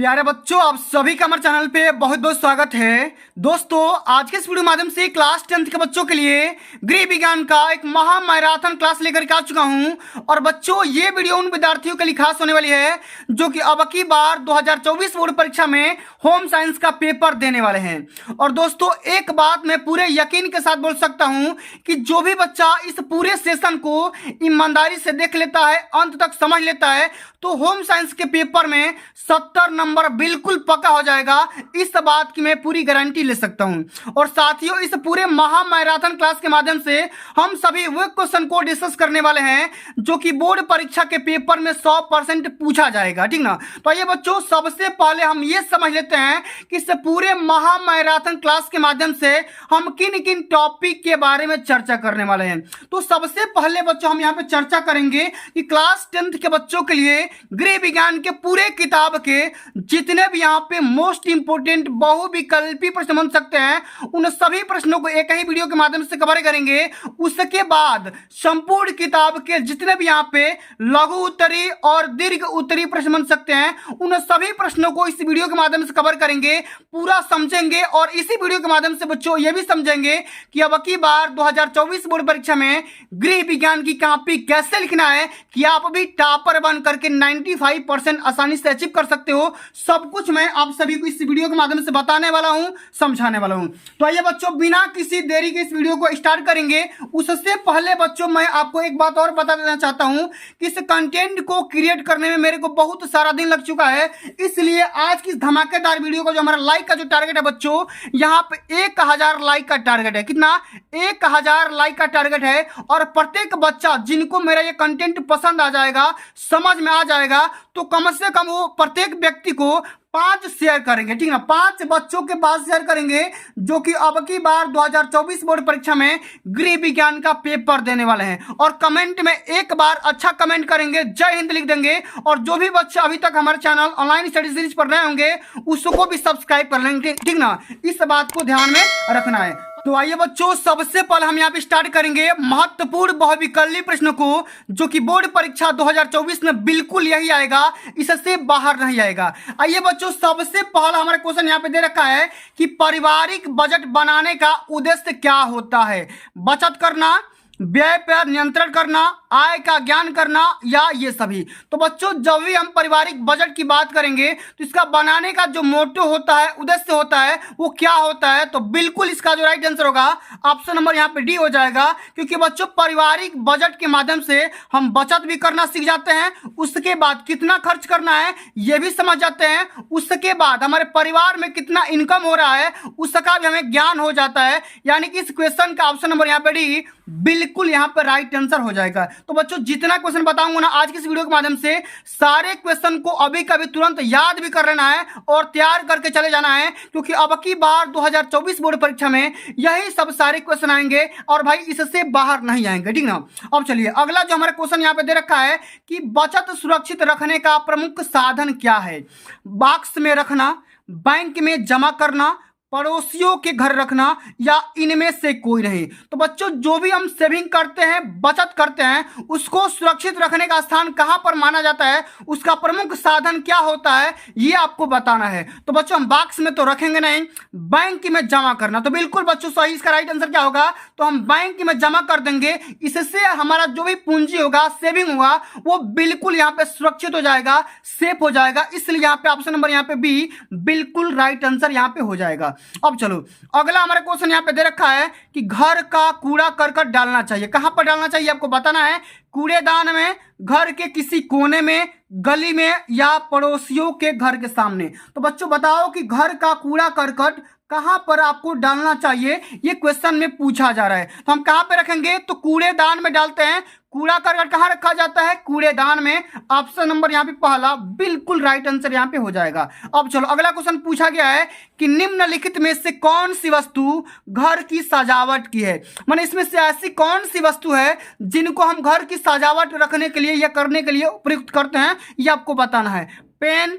प्यारे बच्चों, आप सभी का हमारे चैनल पे बहुत बहुत स्वागत है। दोस्तों, आज के इस वीडियो माध्यम से क्लास 10th के बच्चों के लिए गृह विज्ञान का एक महा मैराथन क्लास लेकर के आ चुका हूं। और बच्चों, ये वीडियो उन विद्यार्थियों के लिए खास होने वाली है जो कि अब की बार 2024 बोर्ड परीक्षा में होम साइंस का पेपर देने वाले हैं। और दोस्तों, एक बात मैं पूरे यकीन के साथ बोल सकता हूं कि जो भी बच्चा इस पूरे सेशन को ईमानदारी से देख लेता है, अंत तक समझ लेता है, तो होम साइंस के पेपर में 70 नंबर बिल्कुल पक्का हो जाएगा। इस बात की मैं पूरी गारंटी ले सकता हूं। और साथियों, इस पूरे महा मैराथन क्लास के माध्यम से हम सभी वो क्वेश्चन को डिस्कस करने वाले हैं जो कि बोर्ड परीक्षा के पेपर में 100% पूछा जाएगा, ठीक ना। तो ये बच्चों, सबसे पहले हम ये समझ लेते हैं कि इस पूरे महा मैराथन क्लास के माध्यम से हम किन किन टॉपिक के बारे में चर्चा करने वाले हैं। तो सबसे पहले बच्चों, हम यहाँ पे चर्चा करेंगे कि क्लास 10th के बच्चों के लिए गृह विज्ञान के पूरे किताब के जितने भी यहाँ पे मोस्ट इंपोर्टेंट बहुविकल्पी प्रश्न बन सकते हैं, उन सभी प्रश्नों को एक ही वीडियो के माध्यम से कवर करेंगे। उसके बाद संपूर्ण किताब के जितने भी यहाँ पे लघु उत्तरी और दीर्घ उत्तरी प्रश्न बन सकते हैं, उन सभी प्रश्नों को इस वीडियो के माध्यम से कवर करेंगे, पूरा समझेंगे। और इसी वीडियो के माध्यम से बच्चों ये भी समझेंगे कि अब की बार 2024 बोर्ड परीक्षा में गृह विज्ञान की कॉपी कैसे लिखना है कि आप भी टॉपर बन करके 95% आसानी से अचीव कर सकते हो। सब कुछ मैं आप सभी को इस वीडियो के माध्यम से बताने वाला हूं, समझाने वाला हूं। तो आइए बच्चों, बिना किसी देरी के इस वीडियो को स्टार्ट करेंगे। उससे पहले बच्चों, मैं आपको एक बात और बता देना चाहता हूं कि इस कंटेंट को क्रिएट करने में मेरे को बहुत सारा दिन लग चुका है। इसलिए आज की धमाकेदार वीडियो को, जो हमारा लाइक का जो टारगेट है बच्चों, यहाँ पे 1000 लाइक का टारगेट है। कितना? 1000 लाइक का टारगेट है। और प्रत्येक बच्चा जिनको मेरा ये कंटेंट पसंद आ जाएगा, समझ में आ जाएगा, तो कम से कम वो प्रत्येक व्यक्ति को 5 शेयर करेंगे, ठीक ना। 5 बच्चों के पास शेयर करेंगे जो कि अब की बार 2024 बोर्ड परीक्षा में गृह विज्ञान का पेपर देने वाले हैं। और कमेंट में एक बार अच्छा कमेंट करेंगे, जय हिंद लिख देंगे। और जो भी बच्चे अभी तक हमारे चैनल ऑनलाइन स्टडी सीरीज पढ़ रहे होंगे, उसको भी सब्सक्राइब कर लेंगे, ठीक ना। इस बात को ध्यान में रखना है। तो आइए बच्चों, सबसे पहले हम यहाँ पे स्टार्ट करेंगे महत्वपूर्ण बहुविकल्पी प्रश्नों को, जो कि बोर्ड परीक्षा 2024 में बिल्कुल यही आएगा, इससे बाहर नहीं आएगा। आइए बच्चों, सबसे पहला हमारा क्वेश्चन यहाँ पे दे रखा है कि पारिवारिक बजट बनाने का उद्देश्य क्या होता है? बचत करना, व्यय पर नियंत्रण करना, आय का ज्ञान करना, या ये सभी। तो बच्चों, जब भी हम पारिवारिक बजट की बात करेंगे तो इसका बनाने का जो मोटो होता है, उद्देश्य होता है, वो क्या होता है? तो बिल्कुल इसका जो राइट आंसर होगा ऑप्शन नंबर यहाँ पे डी हो जाएगा। क्योंकि बच्चों, पारिवारिक बजट के माध्यम से हम बचत भी करना सीख जाते हैं, उसके बाद कितना खर्च करना है ये भी समझ जाते हैं, उसके बाद हमारे परिवार में कितना इनकम हो रहा है उसका भी हमें ज्ञान हो जाता है। यानी कि इस क्वेश्चन का ऑप्शन नंबर यहाँ पे डी बिल्कुल यहाँ पर राइट आंसर हो जाएगा। तो बच्चों, जितना क्वेश्चन बताऊंगा ना आज की इस वीडियो के माध्यम से, सारे क्वेश्चन को अभी कभी तुरंत याद भी कर लेना है और तैयार करके चले जाना है। क्योंकि अब की बार 2024 बोर्ड परीक्षा में यही सब सारे क्वेश्चन आएंगे और भाई इससे बाहर नहीं आएंगे, ठीक ना। अब चलिए, अगला जो हमारा क्वेश्चन यहाँ पे दे रखा है कि बचत सुरक्षित रखने का प्रमुख साधन क्या है? बॉक्स में रखना, बैंक में जमा करना, पड़ोसियों के घर रखना, या इनमें से कोई नहीं। तो बच्चों, जो भी हम सेविंग करते हैं, बचत करते हैं, उसको सुरक्षित रखने का स्थान कहां पर माना जाता है, उसका प्रमुख साधन क्या होता है, ये आपको बताना है। तो बच्चों, हम बॉक्स में तो रखेंगे नहीं, बैंक में जमा करना। तो बिल्कुल बच्चों सही, इसका राइट आंसर क्या होगा? तो हम बैंक में जमा कर देंगे। इससे हमारा जो भी पूंजी होगा, सेविंग होगा, वो बिल्कुल यहाँ पे सुरक्षित हो जाएगा, सेफ हो जाएगा। इसलिए यहाँ पे ऑप्शन नंबर यहाँ पे बी बिल्कुल राइट आंसर यहाँ पे हो जाएगा। अब चलो, अगला हमारा क्वेश्चन यहाँ पे दे रखा है कि घर का कूड़ा करकट डालना चाहिए, कहां पर डालना चाहिए आपको बताना है। कूड़ेदान में, घर के किसी कोने में, गली में, या पड़ोसियों के घर के सामने। तो बच्चों बताओ कि घर का कूड़ा करकट कहां पर आपको डालना चाहिए, ये क्वेश्चन में पूछा जा रहा है। तो हम कहां पे रखेंगे? तो कूड़ेदान में डालते हैं। कूड़ा करकट कहां रखा जाता है? कूड़ेदान में। ऑप्शन नंबर यहाँ पे पहला बिल्कुल राइट आंसर यहाँ पे हो जाएगा। अब चलो, अगला क्वेश्चन पूछा गया है कि निम्नलिखित में से कौन सी वस्तु घर की सजावट की है? माने इसमें से ऐसी कौन सी वस्तु है जिनको हम घर की सजावट रखने के लिए या करने के लिए उपयुक्त करते हैं, ये आपको बताना है। पेन,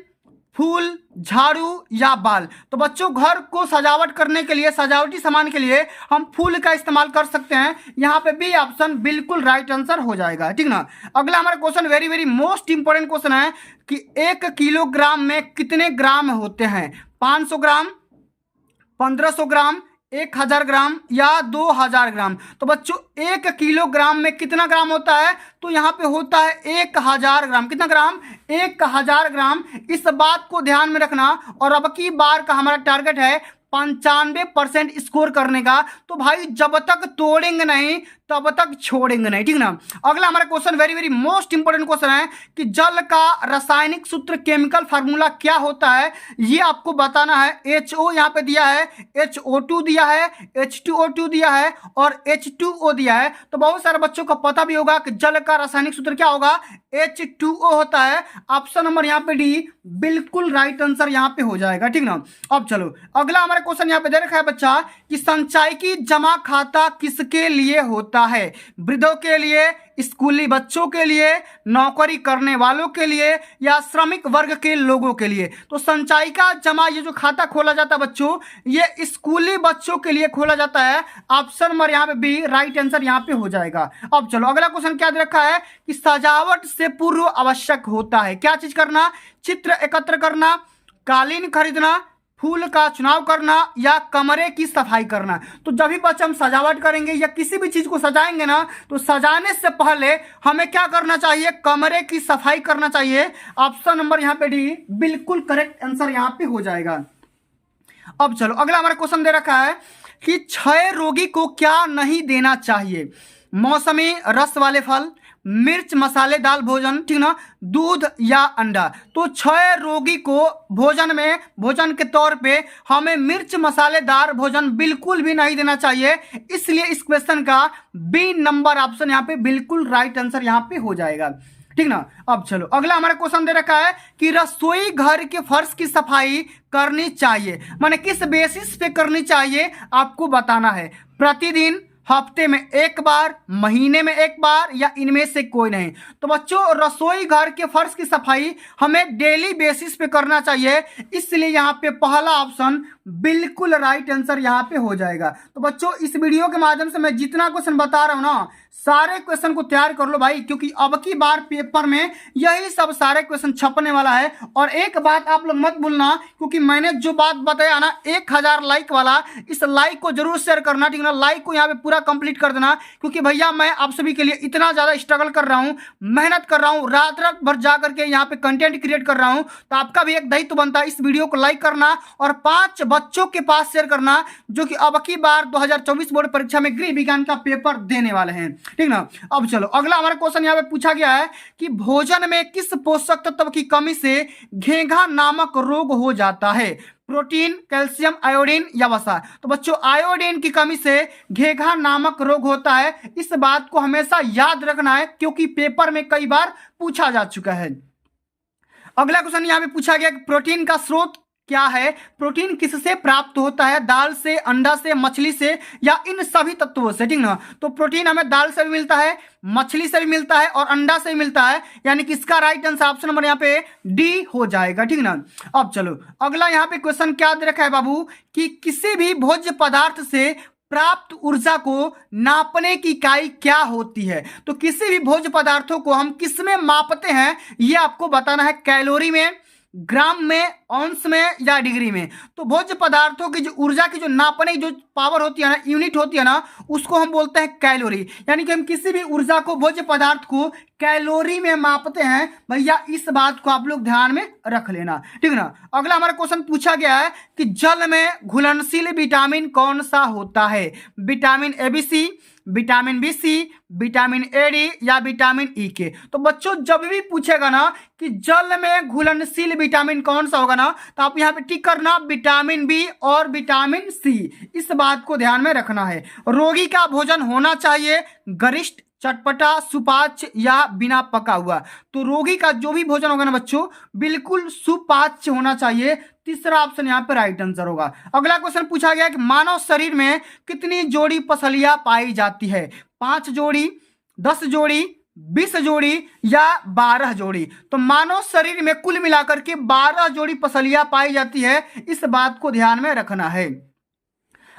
फूल, झाड़ू या बाल। तो बच्चों घर को सजावट करने के लिए, सजावटी सामान के लिए हम फूल का इस्तेमाल कर सकते हैं। यहाँ पे बी ऑप्शन बिल्कुल राइट आंसर हो जाएगा, ठीक ना। अगला हमारा question very very most important question है कि 1 किलोग्राम में कितने ग्राम होते हैं? 500 ग्राम, 1500 ग्राम, 1000 ग्राम या 2000 ग्राम। तो बच्चों 1 किलोग्राम में कितना ग्राम होता है? तो यहाँ पे होता है 1000 ग्राम। कितना ग्राम? 1000 ग्राम। इस बात को ध्यान में रखना। और अब की बार का हमारा टारगेट है 95% स्कोर करने का। तो भाई जब तक तोड़ेंगे नहीं तब तक छोड़ेंगे नहीं, ठीक ना। अगला हमारा question very very most important question है कि जल का रासायनिक सूत्र, केमिकल फार्मूला क्या होता है? ये आपको बताना है। HO यहाँ पे दिया है, HO2 दिया है, H2O2 दिया है और H2O दिया है। तो बहुत सारे बच्चों को पता भी होगा कि जल का रासायनिक सूत्र क्या होगा? H2O होता है। ऑप्शन नंबर यहाँ पे डी बिल्कुल राइट आंसर यहाँ पे हो जाएगा, ठीक ना। अब चलो अगला हमारा क्वेश्चन यहाँ पे दे रखा है बच्चा कि संचयी जमा खाता किसके लिए होता है? वृद्धों के लिए, स्कूली बच्चों के लिए, नौकरी करने वालों के लिए या श्रमिक वर्ग के लोगों के लिए? तो संचयी का जमा, ये जो खाता खोला जाता है बच्चों, ये स्कूली बच्चों के लिए खोला जाता है। ऑप्शन नंबर यहाँ पे बी राइट आंसर यहाँ पे हो जाएगा। अब चलो अगला क्वेश्चन क्या दे रखा है कि सजावट से पूर्व आवश्यक होता है क्या चीज करना? चित्र एकत्र करना, कालीन खरीदना, फूल का चुनाव करना या कमरे की सफाई करना। तो जब भी बच्चे हम सजावट करेंगे या किसी भी चीज को सजाएंगे ना, तो सजाने से पहले हमें क्या करना चाहिए? कमरे की सफाई करना चाहिए। ऑप्शन नंबर यहाँ पे डी बिल्कुल करेक्ट आंसर यहाँ पे हो जाएगा। अब चलो अगला हमारा क्वेश्चन दे रखा है कि क्षय रोगी को क्या नहीं देना चाहिए? मौसमी रस वाले फल, मिर्च मसालेदार भोजन, ठीक ना, दूध या अंडा। तो क्षय रोगी को भोजन में, भोजन के तौर पे हमें मिर्च मसालेदार भोजन बिल्कुल भी नहीं देना चाहिए। इसलिए इस क्वेश्चन का बी नंबर ऑप्शन यहाँ पे बिल्कुल राइट आंसर यहाँ पे हो जाएगा, ठीक ना। अब चलो अगला हमारा क्वेश्चन दे रखा है कि रसोई घर के फर्श की सफाई करनी चाहिए, माने किस बेसिस पे करनी चाहिए आपको बताना है। प्रतिदिन, हफ्ते में एक बार, महीने में एक बार या इनमें से कोई नहीं। तो बच्चों रसोई घर के फर्श की सफाई हमें डेली बेसिस पे करना चाहिए। इसलिए यहाँ पे पहला ऑप्शन बिल्कुल राइट आंसर यहाँ पे हो जाएगा। तो बच्चों इस वीडियो के माध्यम से मैं जितना क्वेश्चन बता रहा हूँ ना, सारे क्वेश्चन को तैयार कर लो भाई, क्योंकि अब की बार पेपर में यही सब सारे क्वेश्चन छपने वाला है। और एक बात आप लोग मत भूलना, क्योंकि मैंने जो बात बताया ना 1000 लाइक वाला, इस लाइक को जरूर शेयर करना, ठीक ना। लाइक को यहाँ पे पूरा कंप्लीट कर देना, क्योंकि भैया मैं आप सभी के लिए इतना ज्यादा स्ट्रगल कर रहा हूँ, मेहनत कर रहा हूँ, रात रात भर जा करके यहाँ पे कंटेंट क्रिएट कर रहा हूँ। तो आपका भी एक दायित्व बनता है इस वीडियो को लाइक करना और 5 बच्चों के पास शेयर करना जो कि अब की बार 2024 बोर्ड परीक्षा में गृह विज्ञान का पेपर देने वाले हैं, ठीक ना। अब चलो अगला हमारा क्वेश्चन यहाँ पे पूछा गया है कि भोजन में किस पोषक तत्व की कमी से घेंघा नामक रोग हो जाता है? प्रोटीन, कैल्शियम, आयोडीन या वसा। तो बच्चों आयोडीन की कमी से घेंघा नामक रोग होता है। इस बात को हमेशा याद रखना है, क्योंकि पेपर में कई बार पूछा जा चुका है। अगला क्वेश्चन यहाँ पे पूछा गया कि प्रोटीन का स्रोत क्या है? प्रोटीन किससे प्राप्त होता है? दाल से, अंडा से, मछली से या इन सभी तत्वों से, ठीक ना। तो प्रोटीन हमें दाल से भी मिलता है, मछली से भी मिलता है और अंडा से भी मिलता है, यानी कि इसका राइट आंसर ऑप्शन नंबर यहाँ पे डी हो जाएगा, ठीक ना। अब चलो अगला यहाँ पे क्वेश्चन क्या दे रखा है बाबू कि किसी भी भोज्य पदार्थ से प्राप्त ऊर्जा को नापने की इकाई क्या होती है? तो किसी भी भोज्य पदार्थों को हम किस में मापते हैं ये आपको बताना है। कैलोरी में, ग्राम में, औंस में या डिग्री में। तो भोज्य पदार्थों की जो ऊर्जा की जो नापने की जो पावर होती है ना, यूनिट होती है ना, उसको हम बोलते हैं कैलोरी। यानी कि हम किसी भी ऊर्जा को, भोज्य पदार्थ को कैलोरी में मापते हैं। भैया इस बात को आप लोग ध्यान में रख लेना, ठीक ना। अगला हमारा क्वेश्चन पूछा गया है कि जल में घुलनशील विटामिन कौन सा होता है? Vitamin ABC, vitamin BC, vitamin AD या विटामिन E के। तो बच्चों जब भी पूछेगा ना कि जल में घुलनशील विटामिन कौन सा होगा ना, तो आप यहाँ पे टिक करना विटामिन B और विटामिन C। इस बात को ध्यान में रखना है। रोगी का भोजन होना चाहिए गरिष्ठ, चटपटा, सुपाच्य या बिना पका हुआ। तो रोगी का जो भी भोजन होगा ना बच्चों, बिल्कुल सुपाच्य होना चाहिए। तीसरा ऑप्शन यहाँ पे राइट आंसर होगा। अगला क्वेश्चन पूछा गया कि मानव शरीर में कितनी जोड़ी पसलियां पाई जाती है? 5 जोड़ी, 10 जोड़ी, 20 जोड़ी या 12 जोड़ी? तो मानव शरीर में कुल मिलाकर के 12 जोड़ी पसलियां पाई जाती है, इस बात को ध्यान में रखना है।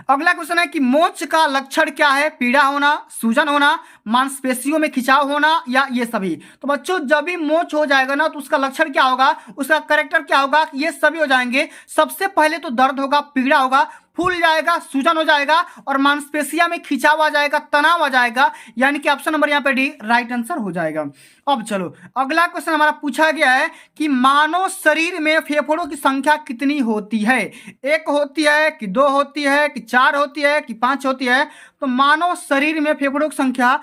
अगला क्वेश्चन है कि मोच का लक्षण क्या है? पीड़ा होना, सूजन होना, मांसपेशियों में खिंचाव होना, या ये सभी? तो बच्चों जब भी मोच हो जाएगा ना तो उसका लक्षण क्या होगा, उसका कैरेक्टर क्या होगा? ये सभी हो जाएंगे। सबसे पहले तो दर्द होगा, पीड़ा होगा, फूल जाएगा, सूजन हो जाएगा और मांसपेशिया में खिंचाव आ जाएगा, तनाव आ जाएगा, यानी कि ऑप्शन नंबर यहाँ पे डी राइट आंसर हो जाएगा। अब चलो अगला क्वेश्चन हमारा पूछा गया है कि मानव शरीर में फेफड़ों की संख्या कितनी होती है? एक होती है कि दो होती है कि चार होती है कि पांच होती है? तो मानव शरीर में फेफड़ों की संख्या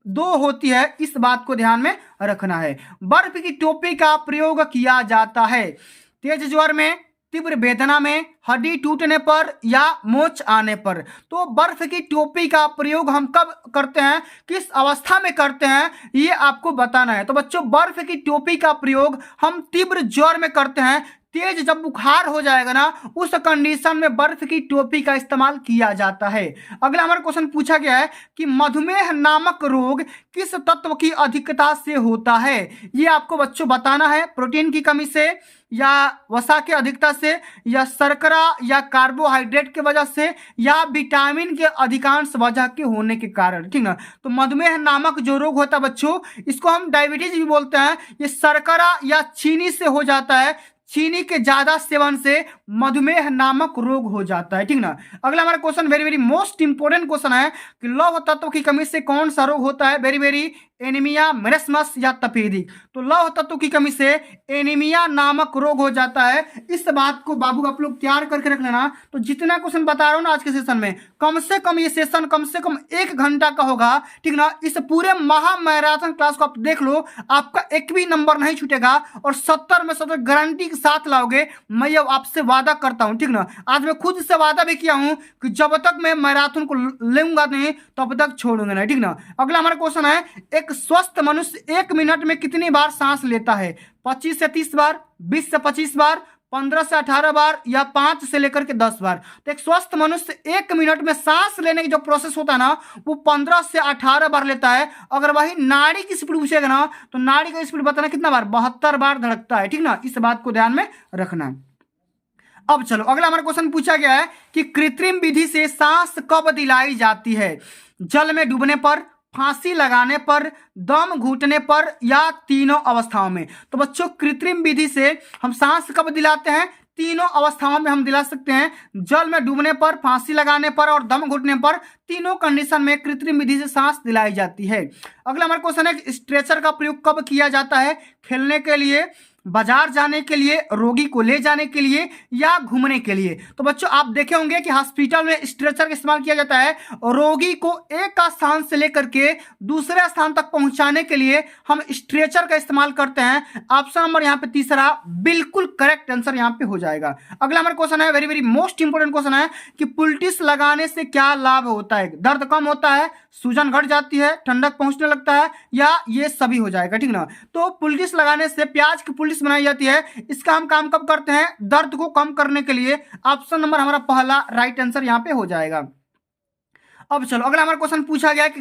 दो होती है, इस बात को ध्यान में रखना है। बर्फ की टोपी का प्रयोग किया जाता है तेज ज्वर में, तीव्र वेदना में, हड्डी टूटने पर या मोच आने पर? तो बर्फ की टोपी का प्रयोग हम कब करते हैं, किस अवस्था में करते हैं, ये आपको बताना है। तो बच्चों बर्फ की टोपी का प्रयोग हम तीव्र ज्वर में करते हैं। तेज जब बुखार हो जाएगा ना उस कंडीशन में बर्फ की टोपी का इस्तेमाल किया जाता है। अगला हमारा क्वेश्चन पूछा गया है कि मधुमेह नामक रोग किस तत्व की अधिकता से होता है? ये आपको बच्चों बताना है। प्रोटीन की कमी से, या वसा की अधिकता से, या शर्करा या कार्बोहाइड्रेट की वजह से, या विटामिन के अधिकांश वजह के होने के कारण, ठीक ना। तो मधुमेह नामक जो रोग होता है बच्चों, इसको हम डायबिटीज भी बोलते हैं। ये शर्करा या चीनी से हो जाता है। चीनी के ज्यादा सेवन से मधुमेह नामक रोग हो जाता है, ठीक ना। अगला हमारा question very very most important question है कि लौह तत्व की कमी से कौन सा रोग होता है? वेरी वेरी एनीमिया, मेरेस्मस या तपेदिक? तो लौह तत्व की कमी से एनीमिया नामक रोग हो जाता है। इस बात को बाबू आप लोग तैयार करके रख लेना। तो जितना क्वेश्चन बता रहा हूं ना आज के सेशन में, कम से कम ये सेशन कम से कम 1 घंटा का होगा, ठीक ना। इस पूरे महा मैराथन क्लास को आप देख लो, आपका एक भी नंबर नहीं छूटेगा और 70 में 70 गारंटी के साथ लाओगे, मैं ये आपसे वादा करता हूं, ठीक ना। आज मैं खुद से वादा भी किया हूं कि जब तक मैं मैराथन को लूंगा नहीं तब तक छोड़ूंगा नहीं, ठीक ना। अगला हमारा क्वेश्चन है, एक स्वस्थ मनुष्य 1 मिनट में कितनी बार सांस लेता है? 25 से 30 बार, 20 से 25 बार, 15 से 18 बार, या 5 से लेकर के 10 बार? तो एक स्वस्थ मनुष्य 1 मिनट में सांस लेने की जो प्रोसेस होता है ना वो 15 से 18 बार लेता है। अगर वही नाड़ी की स्पीड पूछेगा ना तो नाड़ी का स्पीड बताना कितना बार? 72 बार धड़कता है, ठीक ना। इस बात को ध्यान में रखना। अब चलो अगला हमारा क्वेश्चन पूछा गया है कि कृत्रिम विधि से सांस कब दिलाई जाती है? जल में डूबने पर, फांसी लगाने पर, दम घुटने पर, या तीनों अवस्थाओं में? तो बच्चों कृत्रिम विधि से हम सांस कब दिलाते हैं? तीनों अवस्थाओं में हम दिला सकते हैं। जल में डूबने पर, फांसी लगाने पर और दम घुटने पर, तीनों कंडीशन में कृत्रिम विधि से सांस दिलाई जाती है। अगला हमारा क्वेश्चन है, स्ट्रेचर का प्रयोग कब किया जाता है? खेलने के लिए, बाजार जाने के लिए, रोगी को ले जाने के लिए, या घूमने के लिए? तो बच्चों आप देखे होंगे कि हॉस्पिटल में स्ट्रेचर का इस्तेमाल किया जाता है। रोगी को एक स्थान से लेकर के दूसरे स्थान तक पहुंचाने के लिए हम स्ट्रेचर का इस्तेमाल करते हैं। ऑप्शन नंबर यहाँ पे तीसरा बिल्कुल करेक्ट आंसर यहाँ पे हो जाएगा। अगला हमारा क्वेश्चन है, very very most important question है कि पुलटिस लगाने से क्या लाभ होता है? दर्द कम होता है, सूजन घट जाती है, ठंडक पहुंचने लगता है, या ये सभी हो जाएगा, ठीक ना। तो पुलटिस लगाने से प्याज की पुलिस बनाई जाती है। इसका हम काम कब करते हैं? दर्द को कम करने के लिए। ऑप्शन नंबर हमारा पहला राइट आंसर यहां पे हो जाएगा। अब चलो अगला हमारा क्वेश्चन पूछा गया कि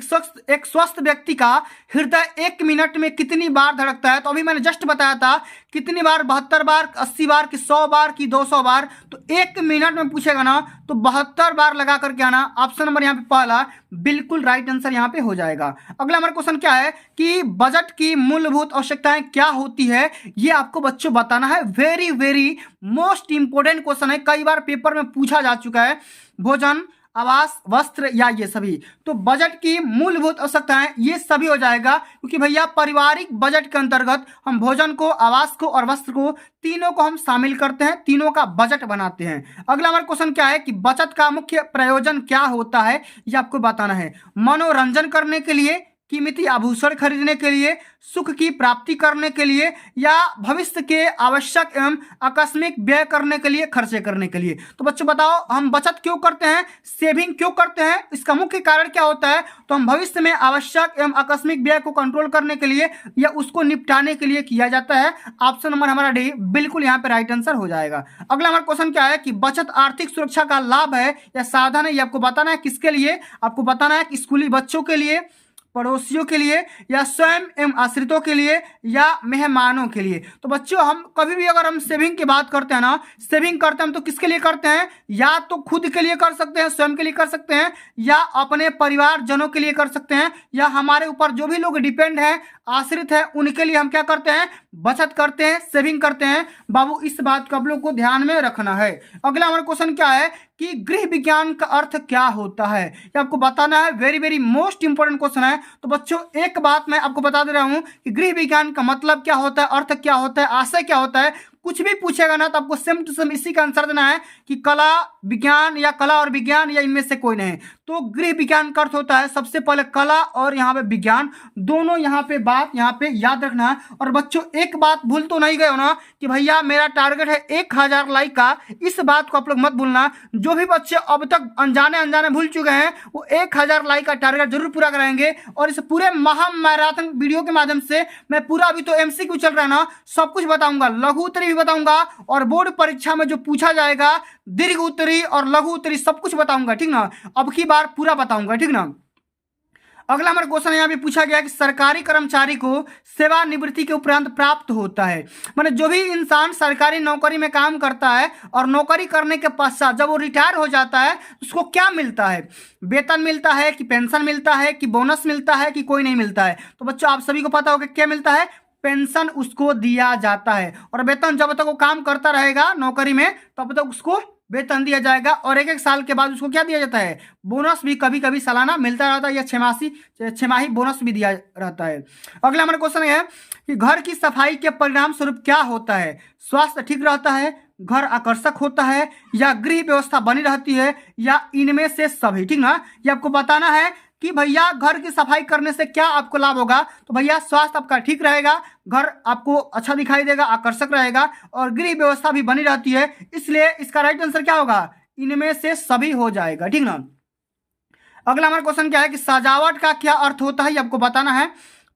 एक स्वस्थ व्यक्ति का हृदय 1 मिनट में कितनी बार धड़कता है? तो अभी मैंने जस्ट बताया था कितनी बार, 72 बार, 80 बार, कि 100 बार, कि 200 बार? तो 1 मिनट में पूछेगा ना तो 72 बार लगा करके आना। ऑप्शन नंबर यहाँ पे पहला बिल्कुल राइट आंसर यहाँ पे हो जाएगा। अगला हमारा क्वेश्चन क्या है कि बजट की मूलभूत आवश्यकताएं क्या होती है? ये आपको बच्चों बताना है। Very very most important question है, कई बार पेपर में पूछा जा चुका है। भोजन, आवास, वस्त्र, या ये सभी? तो बजट की मूलभूत आवश्यकताएं ये सभी हो जाएगा, क्योंकि भैया पारिवारिक बजट के अंतर्गत हम भोजन को, आवास को और वस्त्र को, तीनों को हम शामिल करते हैं, तीनों का बजट बनाते हैं। अगला हमारा क्वेश्चन क्या है कि बचत का मुख्य प्रयोजन क्या होता है? ये आपको बताना है। मनोरंजन करने के लिए, कीमती आभूषण खरीदने के लिए, सुख की प्राप्ति करने के लिए, या भविष्य के आवश्यक एवं आकस्मिक व्यय करने के लिए, खर्चे करने के लिए? तो बच्चों बताओ हम बचत क्यों करते हैं, सेविंग क्यों करते हैं? इसका मुख्य कारण क्या होता है? तो हम भविष्य में आवश्यक एवं आकस्मिक व्यय को कंट्रोल करने के लिए या उसको निपटाने के लिए किया जाता है। ऑप्शन नंबर हमारा डी बिल्कुल यहाँ पे राइट आंसर हो जाएगा। अगला हमारा क्वेश्चन क्या है कि बचत आर्थिक सुरक्षा का लाभ है या साधन है? ये आपको बताना है। किसके लिए? आपको बताना है कि स्कूली बच्चों के लिए, पड़ोसियों के लिए, या स्वयं एवं आश्रितों के लिए, या मेहमानों के लिए। तो बच्चों हम कभी भी अगर हम सेविंग की बात करते हैं ना, सेविंग करते हैं हम तो किसके लिए करते हैं? या तो खुद के लिए कर सकते हैं, स्वयं के लिए कर सकते हैं, या अपने परिवारजनों के लिए कर सकते हैं, या हमारे ऊपर जो भी लोग डिपेंड है, आश्रित है, उनके लिए हम क्या करते हैं? बचत करते हैं, सेविंग करते हैं। बाबू इस बात को आप लोग को ध्यान में रखना है। अगला हमारा क्वेश्चन क्या है कि गृह विज्ञान का अर्थ क्या होता है, ये आपको बताना है। Very very most important question है। तो बच्चों एक बात मैं आपको बता दे रहा हूं कि गृह विज्ञान का मतलब क्या होता है, अर्थ क्या होता है, आशय क्या होता है। कुछ भी पूछेगा ना तो आपको सेम टू सेम इसी का आंसर देना है कि कला विज्ञान, या कला और विज्ञान, या इनमें से कोई नहीं। तो गृह विज्ञान का अर्थ होता है सबसे पहले कला और यहाँ पे विज्ञान, दोनों यहाँ पे बात यहाँ पे याद रखना है। और बच्चों एक बात भूल तो नहीं गए हो ना कि भैया मेरा टारगेट है 1000 लाइक का, इस बात को आप लोग मत भूलना। जो भी बच्चे अब तक अनजाने भूल चुके हैं वो 1000 लाइक का टारगेट जरूर पूरा कराएंगे। और इस पूरे महा मैराथन वीडियो के माध्यम से मैं पूरा, अभी तो एमसीक्यू चल रहा है ना, सब कुछ बताऊंगा, लघु उत्तरी भी बताऊंगा, और बोर्ड परीक्षा में जो पूछा जाएगा दीर्घ उत्तरी और लघु उत्तरी सब कुछ बताऊंगा, ठीक ना। अब की बार पूरा बताऊंगा, ठीक ना। अगला हमारा क्वेश्चन यहाँ पे पूछा गया कि सरकारी कर्मचारी को सेवानिवृत्ति के उपरांत प्राप्त होता है, मतलब जो भी इंसान सरकारी नौकरी में काम करता है और नौकरी करने के पश्चात जब वो रिटायर हो जाता है उसको क्या मिलता है? वेतन मिलता है कि पेंशन मिलता है कि बोनस मिलता है कि कोई नहीं मिलता है? तो बच्चों आप सभी को पता होगा क्या मिलता है? पेंशन उसको दिया जाता है। और वेतन जब तक वो काम करता रहेगा नौकरी में तब तक उसको वेतन दिया जाएगा। और 1-1 साल के बाद उसको क्या दिया जाता है? बोनस भी कभी कभी सालाना मिलता रहता है, या छमाही बोनस भी दिया रहता है। अगला हमारा क्वेश्चन है कि घर की सफाई के परिणाम स्वरूप क्या होता है? स्वास्थ्य ठीक रहता है, घर आकर्षक होता है, या गृह व्यवस्था बनी रहती है, या इनमें से सभी, ठीक ना। ये आपको बताना है कि भैया घर की सफाई करने से क्या आपको लाभ होगा। तो भैया स्वास्थ्य आपका ठीक रहेगा, घर आपको अच्छा दिखाई देगा, आकर्षक रहेगा, और गृह व्यवस्था भी बनी रहती है। इसलिए इसका राइट आंसर क्या होगा? इनमें से सभी हो जाएगा, ठीक ना। अगला हमारा क्वेश्चन क्या है कि सजावट का क्या अर्थ होता है, ये आपको बताना है।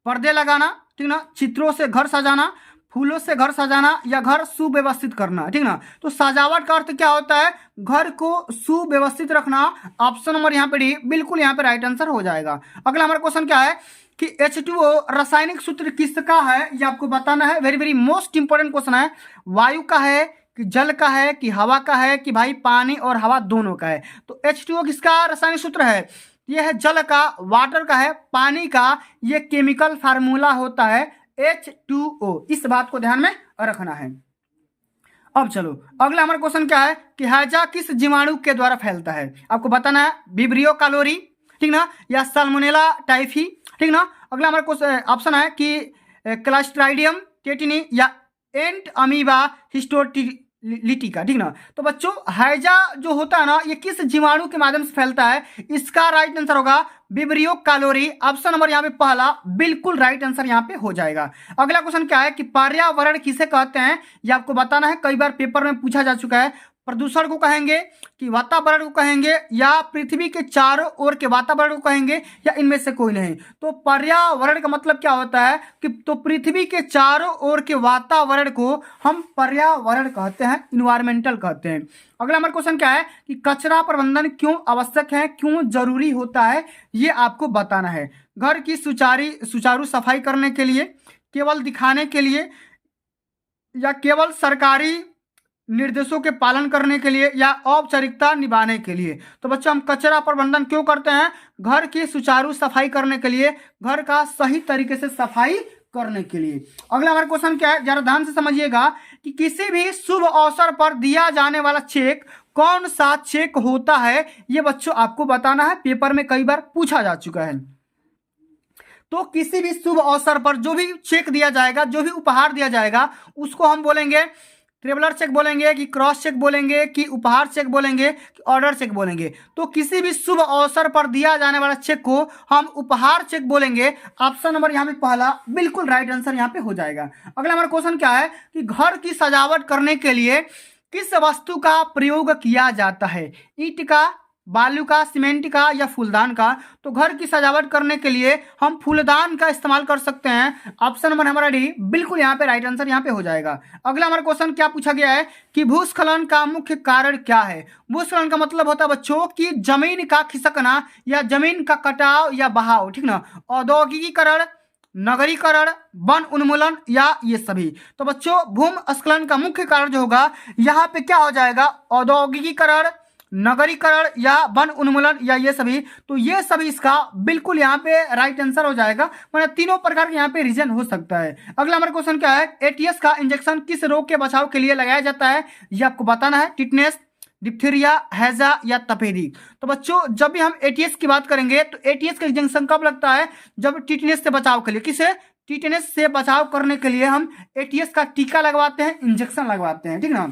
पर्दे लगाना, ठीक ना, चित्रों से घर सजाना, फूलों से घर सजाना, या घर सुव्यवस्थित करना, ठीक ना। तो सजावट का अर्थ क्या होता है? घर को सुव्यवस्थित रखना। ऑप्शन नंबर यहाँ पे डी बिल्कुल यहाँ पे राइट आंसर हो जाएगा। अगला हमारा क्वेश्चन क्या है कि H2O रासायनिक सूत्र किसका है, ये आपको बताना है। Very very most important question है। वायु का है कि जल का है कि हवा का है कि भाई पानी और हवा दोनों का है? तो H2O किसका रासायनिक सूत्र है? यह है जल का, वाटर का है, पानी का। ये केमिकल फार्मूला होता है H2O। इस बात को ध्यान में रखना है। अब चलो अगला हमारा क्वेश्चन क्या है कि हैजा किस जीवाणु के द्वारा फैलता है? आपको बताना है। विब्रियो कैलोरी, ठीक ना, या साल्मोनेला टाइफी, ठीक ना। अगला हमारा क्वेश्चन ऑप्शन है कि क्लास्ट्राइडियम टेटिनी, या एंट अमीबा हिस्टोलिटिका, ठीक ना। तो बच्चों हैजा जो होता है ना, ये किस जीवाणु के माध्यम से फैलता है? इसका राइट आंसर होगा विब्रियो कैलोरी। ऑप्शन नंबर यहाँ पे पहला बिल्कुल राइट आंसर यहाँ पे हो जाएगा। अगला क्वेश्चन क्या है कि पर्यावरण किसे कहते हैं? ये आपको बताना है। कई बार पेपर में पूछा जा चुका है। प्रदूषण को कहेंगे कि वातावरण को कहेंगे, या पृथ्वी के चारों ओर के वातावरण को कहेंगे, या इनमें से कोई नहीं? तो पर्यावरण का मतलब क्या होता है कि तो पृथ्वी के चारों ओर के वातावरण को हम पर्यावरण कहते हैं, इन्वायरमेंटल कहते हैं। अगला हमारा क्वेश्चन क्या है कि कचरा प्रबंधन क्यों आवश्यक है, क्यों जरूरी होता है? ये आपको बताना है। घर की सुचारू सफाई करने के लिए, केवल दिखाने के लिए, या केवल सरकारी निर्देशों के पालन करने के लिए, या औपचारिकता निभाने के लिए? तो बच्चों हम कचरा प्रबंधन क्यों करते हैं? घर की सुचारू सफाई करने के लिए, घर का सही तरीके से सफाई करने के लिए। अगला हमारा क्वेश्चन क्या है, जरा ध्यान से समझिएगा कि किसी भी शुभ अवसर पर दिया जाने वाला चेक कौन सा चेक होता है? ये बच्चों आपको बताना है। पेपर में कई बार पूछा जा चुका है। तो किसी भी शुभ अवसर पर जो भी चेक दिया जाएगा, जो भी उपहार दिया जाएगा, उसको हम बोलेंगे ट्रेवलर चेक बोलेंगे, कि क्रॉस चेक बोलेंगे, कि उपहार चेक बोलेंगे, कि ऑर्डर चेक बोलेंगे? तो किसी भी शुभ अवसर पर दिया जाने वाला चेक को हम उपहार चेक बोलेंगे। ऑप्शन नंबर यहाँ पे पहला बिल्कुल राइट आंसर यहाँ पे हो जाएगा। अगला हमारा क्वेश्चन क्या है कि घर की सजावट करने के लिए किस वस्तु का प्रयोग किया जाता है? ईंट का, बालू का, सीमेंट का या फूलदान का? तो घर की सजावट करने के लिए हम फूलदान का इस्तेमाल कर सकते हैं। ऑप्शन नंबर हमारा डी बिल्कुल यहाँ पे राइट आंसर यहाँ पे हो जाएगा। अगला हमारा क्वेश्चन क्या पूछा गया है कि भूस्खलन का मुख्य कारण क्या है? भूस्खलन का मतलब होता है बच्चों कि जमीन का खिसकना या जमीन का कटाव या बहाव, ठीक ना। औद्योगिकीकरण, नगरीकरण, वन उन्मूलन या ये सभी। तो बच्चों भूस्खलन का मुख्य कारण जो होगा यहाँ पे क्या हो जाएगा? औद्योगिकीकरण, नगरीकरण या वन उन्मूलन या ये सभी। तो ये सभी इसका बिल्कुल यहाँ पे राइट आंसर हो जाएगा, मतलब तीनों प्रकार के यहाँ पे रीजन हो सकता है। अगला हमारा क्वेश्चन क्या है? एटीएस का इंजेक्शन किस रोग के बचाव के लिए लगाया जाता है? ये आपको बताना है। टिटनेस, डिप्थीरिया, हैजा या तपेदी। तो बच्चों जब भी हम एटीएस की बात करेंगे तो एटीएस का इंजेक्शन कब लगता है? जब टिटनेस से बचाव के लिए। किसे? टिटनेस से बचाव करने के लिए हम एटीएस का टीका लगवाते हैं, इंजेक्शन लगवाते हैं, ठीक ना।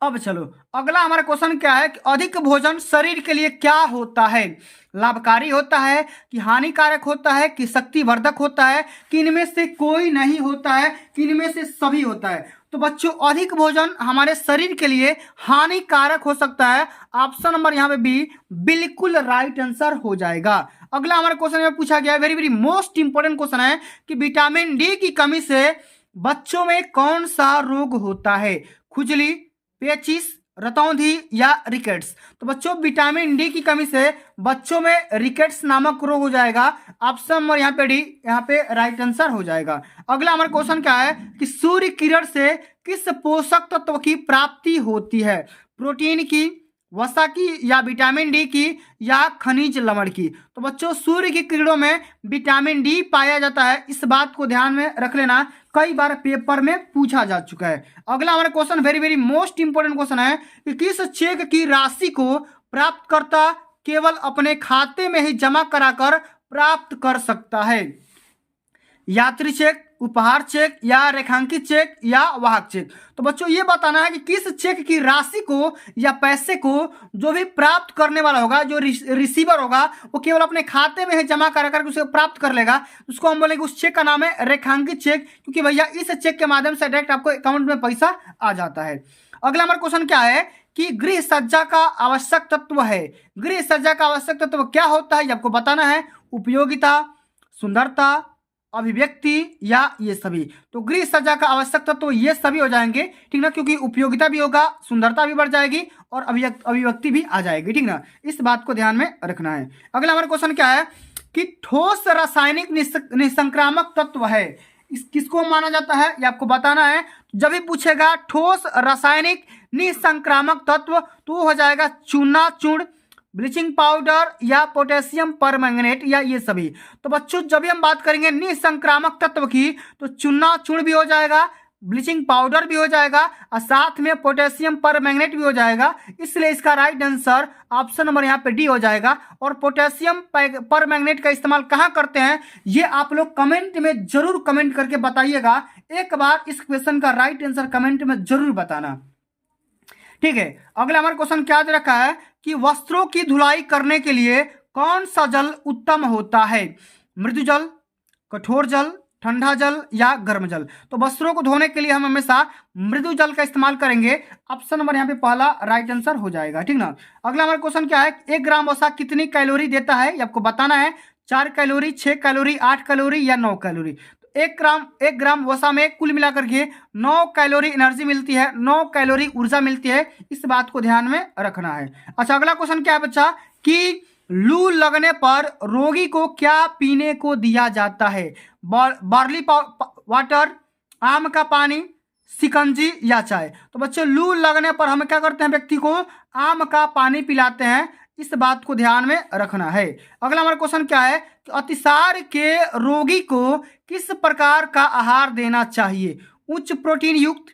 अब चलो अगला हमारा क्वेश्चन क्या है कि अधिक भोजन शरीर के लिए क्या होता है? लाभकारी होता है कि हानिकारक होता है कि शक्तिवर्धक होता है कि इनमें से कोई नहीं होता है कि इनमें से सभी होता है? तो बच्चों अधिक भोजन हमारे शरीर के लिए हानिकारक हो सकता है। ऑप्शन नंबर यहाँ पे बी बिल्कुल राइट आंसर हो जाएगा। अगला हमारा क्वेश्चन में पूछा गया है, very very most important question है कि विटामिन डी की कमी से बच्चों में कौन सा रोग होता है? खुजली, पेचिस, रतौंधी या रिकेट्स? तो बच्चों विटामिन डी की कमी से बच्चों में रिकेट्स नामक रोग हो जाएगा। ऑप्शन नंबर यहाँ पे डी यहाँ पे राइट आंसर हो जाएगा। अगला हमारा क्वेश्चन क्या है कि सूर्य किरण से किस पोषक तत्व की प्राप्ति होती है? प्रोटीन की, वसा की या विटामिन डी की या खनिज लवण की? तो बच्चों सूर्य की किरणों में विटामिन डी पाया जाता है, इस बात को ध्यान में रख लेना, कई बार पेपर में पूछा जा चुका है। अगला हमारा question very very most important question है कि किस चेक की राशि को प्राप्तकर्ता केवल अपने खाते में ही जमा कराकर प्राप्त कर सकता है? यात्री चेक, उपहार चेक या रेखांकित चेक या वाहक चेक? तो बच्चों ये बताना है कि किस चेक की राशि को या पैसे को जो भी प्राप्त करने वाला होगा, जो रिसीवर होगा, वो केवल अपने खाते में ही जमा करा कर उसे प्राप्त कर लेगा, उसको हम बोलेंगे उस चेक का नाम है रेखांकित चेक, क्योंकि भैया इस चेक के माध्यम से डायरेक्ट आपको अकाउंट में पैसा आ जाता है। अगला हमारा क्वेश्चन क्या है कि गृह सज्जा का आवश्यक तत्व है? गृह सज्जा का आवश्यक तत्व क्या होता है ये आपको बताना है। उपयोगिता, सुंदरता, अभिव्यक्ति या ये सभी? तो गृह सज्जा का आवश्यक तत्व तो ये सभी हो जाएंगे, ठीक ना, क्योंकि उपयोगिता भी होगा, सुंदरता भी बढ़ जाएगी और अभिव्यक्ति भी आ जाएगी, ठीक ना। इस बात को ध्यान में रखना है। अगला हमारा क्वेश्चन क्या है कि ठोस रासायनिक निसंक्रामक तत्व है, किसको माना जाता है ये आपको बताना है। जब भी पूछेगा ठोस रासायनिक निसंक्रामक तत्व तो हो जाएगा चूना, चूर्ण, ब्लीचिंग पाउडर या पोटेशियम परमैंगनेट या ये सभी। तो बच्चों जब भी हम बात करेंगे निसंक्रामक तत्व की तो चूना, चूर्ण भी हो जाएगा, ब्लीचिंग पाउडर भी हो जाएगा और साथ में पोटेशियम परमैंगनेट भी हो जाएगा, इसलिए इसका राइट आंसर ऑप्शन नंबर यहाँ पे डी हो जाएगा। और पोटेशियम परमैंगनेट का इस्तेमाल कहाँ करते हैं ये आप लोग कमेंट में जरूर कमेंट करके बताइएगा। एक बार इस क्वेश्चन का राइट आंसर कमेंट में जरूर बताना, ठीक है। अगला हमारा क्वेश्चन क्या दे रखा है कि वस्त्रों की धुलाई करने के लिए कौन सा जल उत्तम होता है? मृदु जल, कठोर जल, ठंडा जल या गर्म जल? तो वस्त्रों को धोने के लिए हम हमेशा मृदु जल का इस्तेमाल करेंगे। ऑप्शन नंबर यहाँ पे पहला राइट आंसर हो जाएगा, ठीक ना। अगला हमारा क्वेश्चन क्या है, 1 ग्राम वसा कितनी कैलोरी देता है ये आपको बताना है। 4 कैलोरी, 6 कैलोरी, 8 कैलोरी या 9 कैलोरी? 1 ग्राम वसा में कुल मिलाकर के 9 कैलोरी एनर्जी मिलती है, 9 कैलोरी ऊर्जा मिलती है, इस बात को ध्यान में रखना है। अच्छा अगला क्वेश्चन क्या है बच्चा कि लू लगने पर रोगी को क्या पीने को दिया जाता है? बार्ली वाटर, आम का पानी, शिकंजी या चाय? तो बच्चों लू लगने पर हम क्या करते हैं, व्यक्ति को आम का पानी पिलाते हैं, इस बात को ध्यान में रखना है। अगला हमारा क्वेश्चन क्या है कि अतिसार के रोगी को किस प्रकार का आहार देना चाहिए? उच्च प्रोटीन युक्त,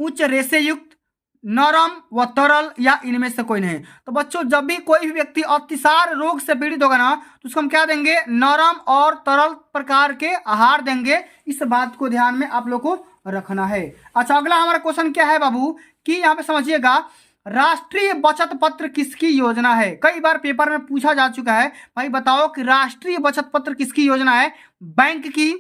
उच्च रेशे युक्त, नरम व तरल या इनमें से कोई नहीं? तो बच्चों जब भी कोई भी व्यक्ति अतिसार रोग से पीड़ित होगा ना तो उसको हम क्या देंगे, नरम और तरल प्रकार के आहार देंगे, इस बात को ध्यान में आप लोग को रखना है। अच्छा अगला हमारा क्वेश्चन क्या है बाबू कि यहाँ पे समझिएगा, राष्ट्रीय बचत पत्र किसकी योजना है? कई बार पेपर में पूछा जा चुका है, भाई बताओ कि राष्ट्रीय बचत पत्र किसकी योजना है? बैंक की,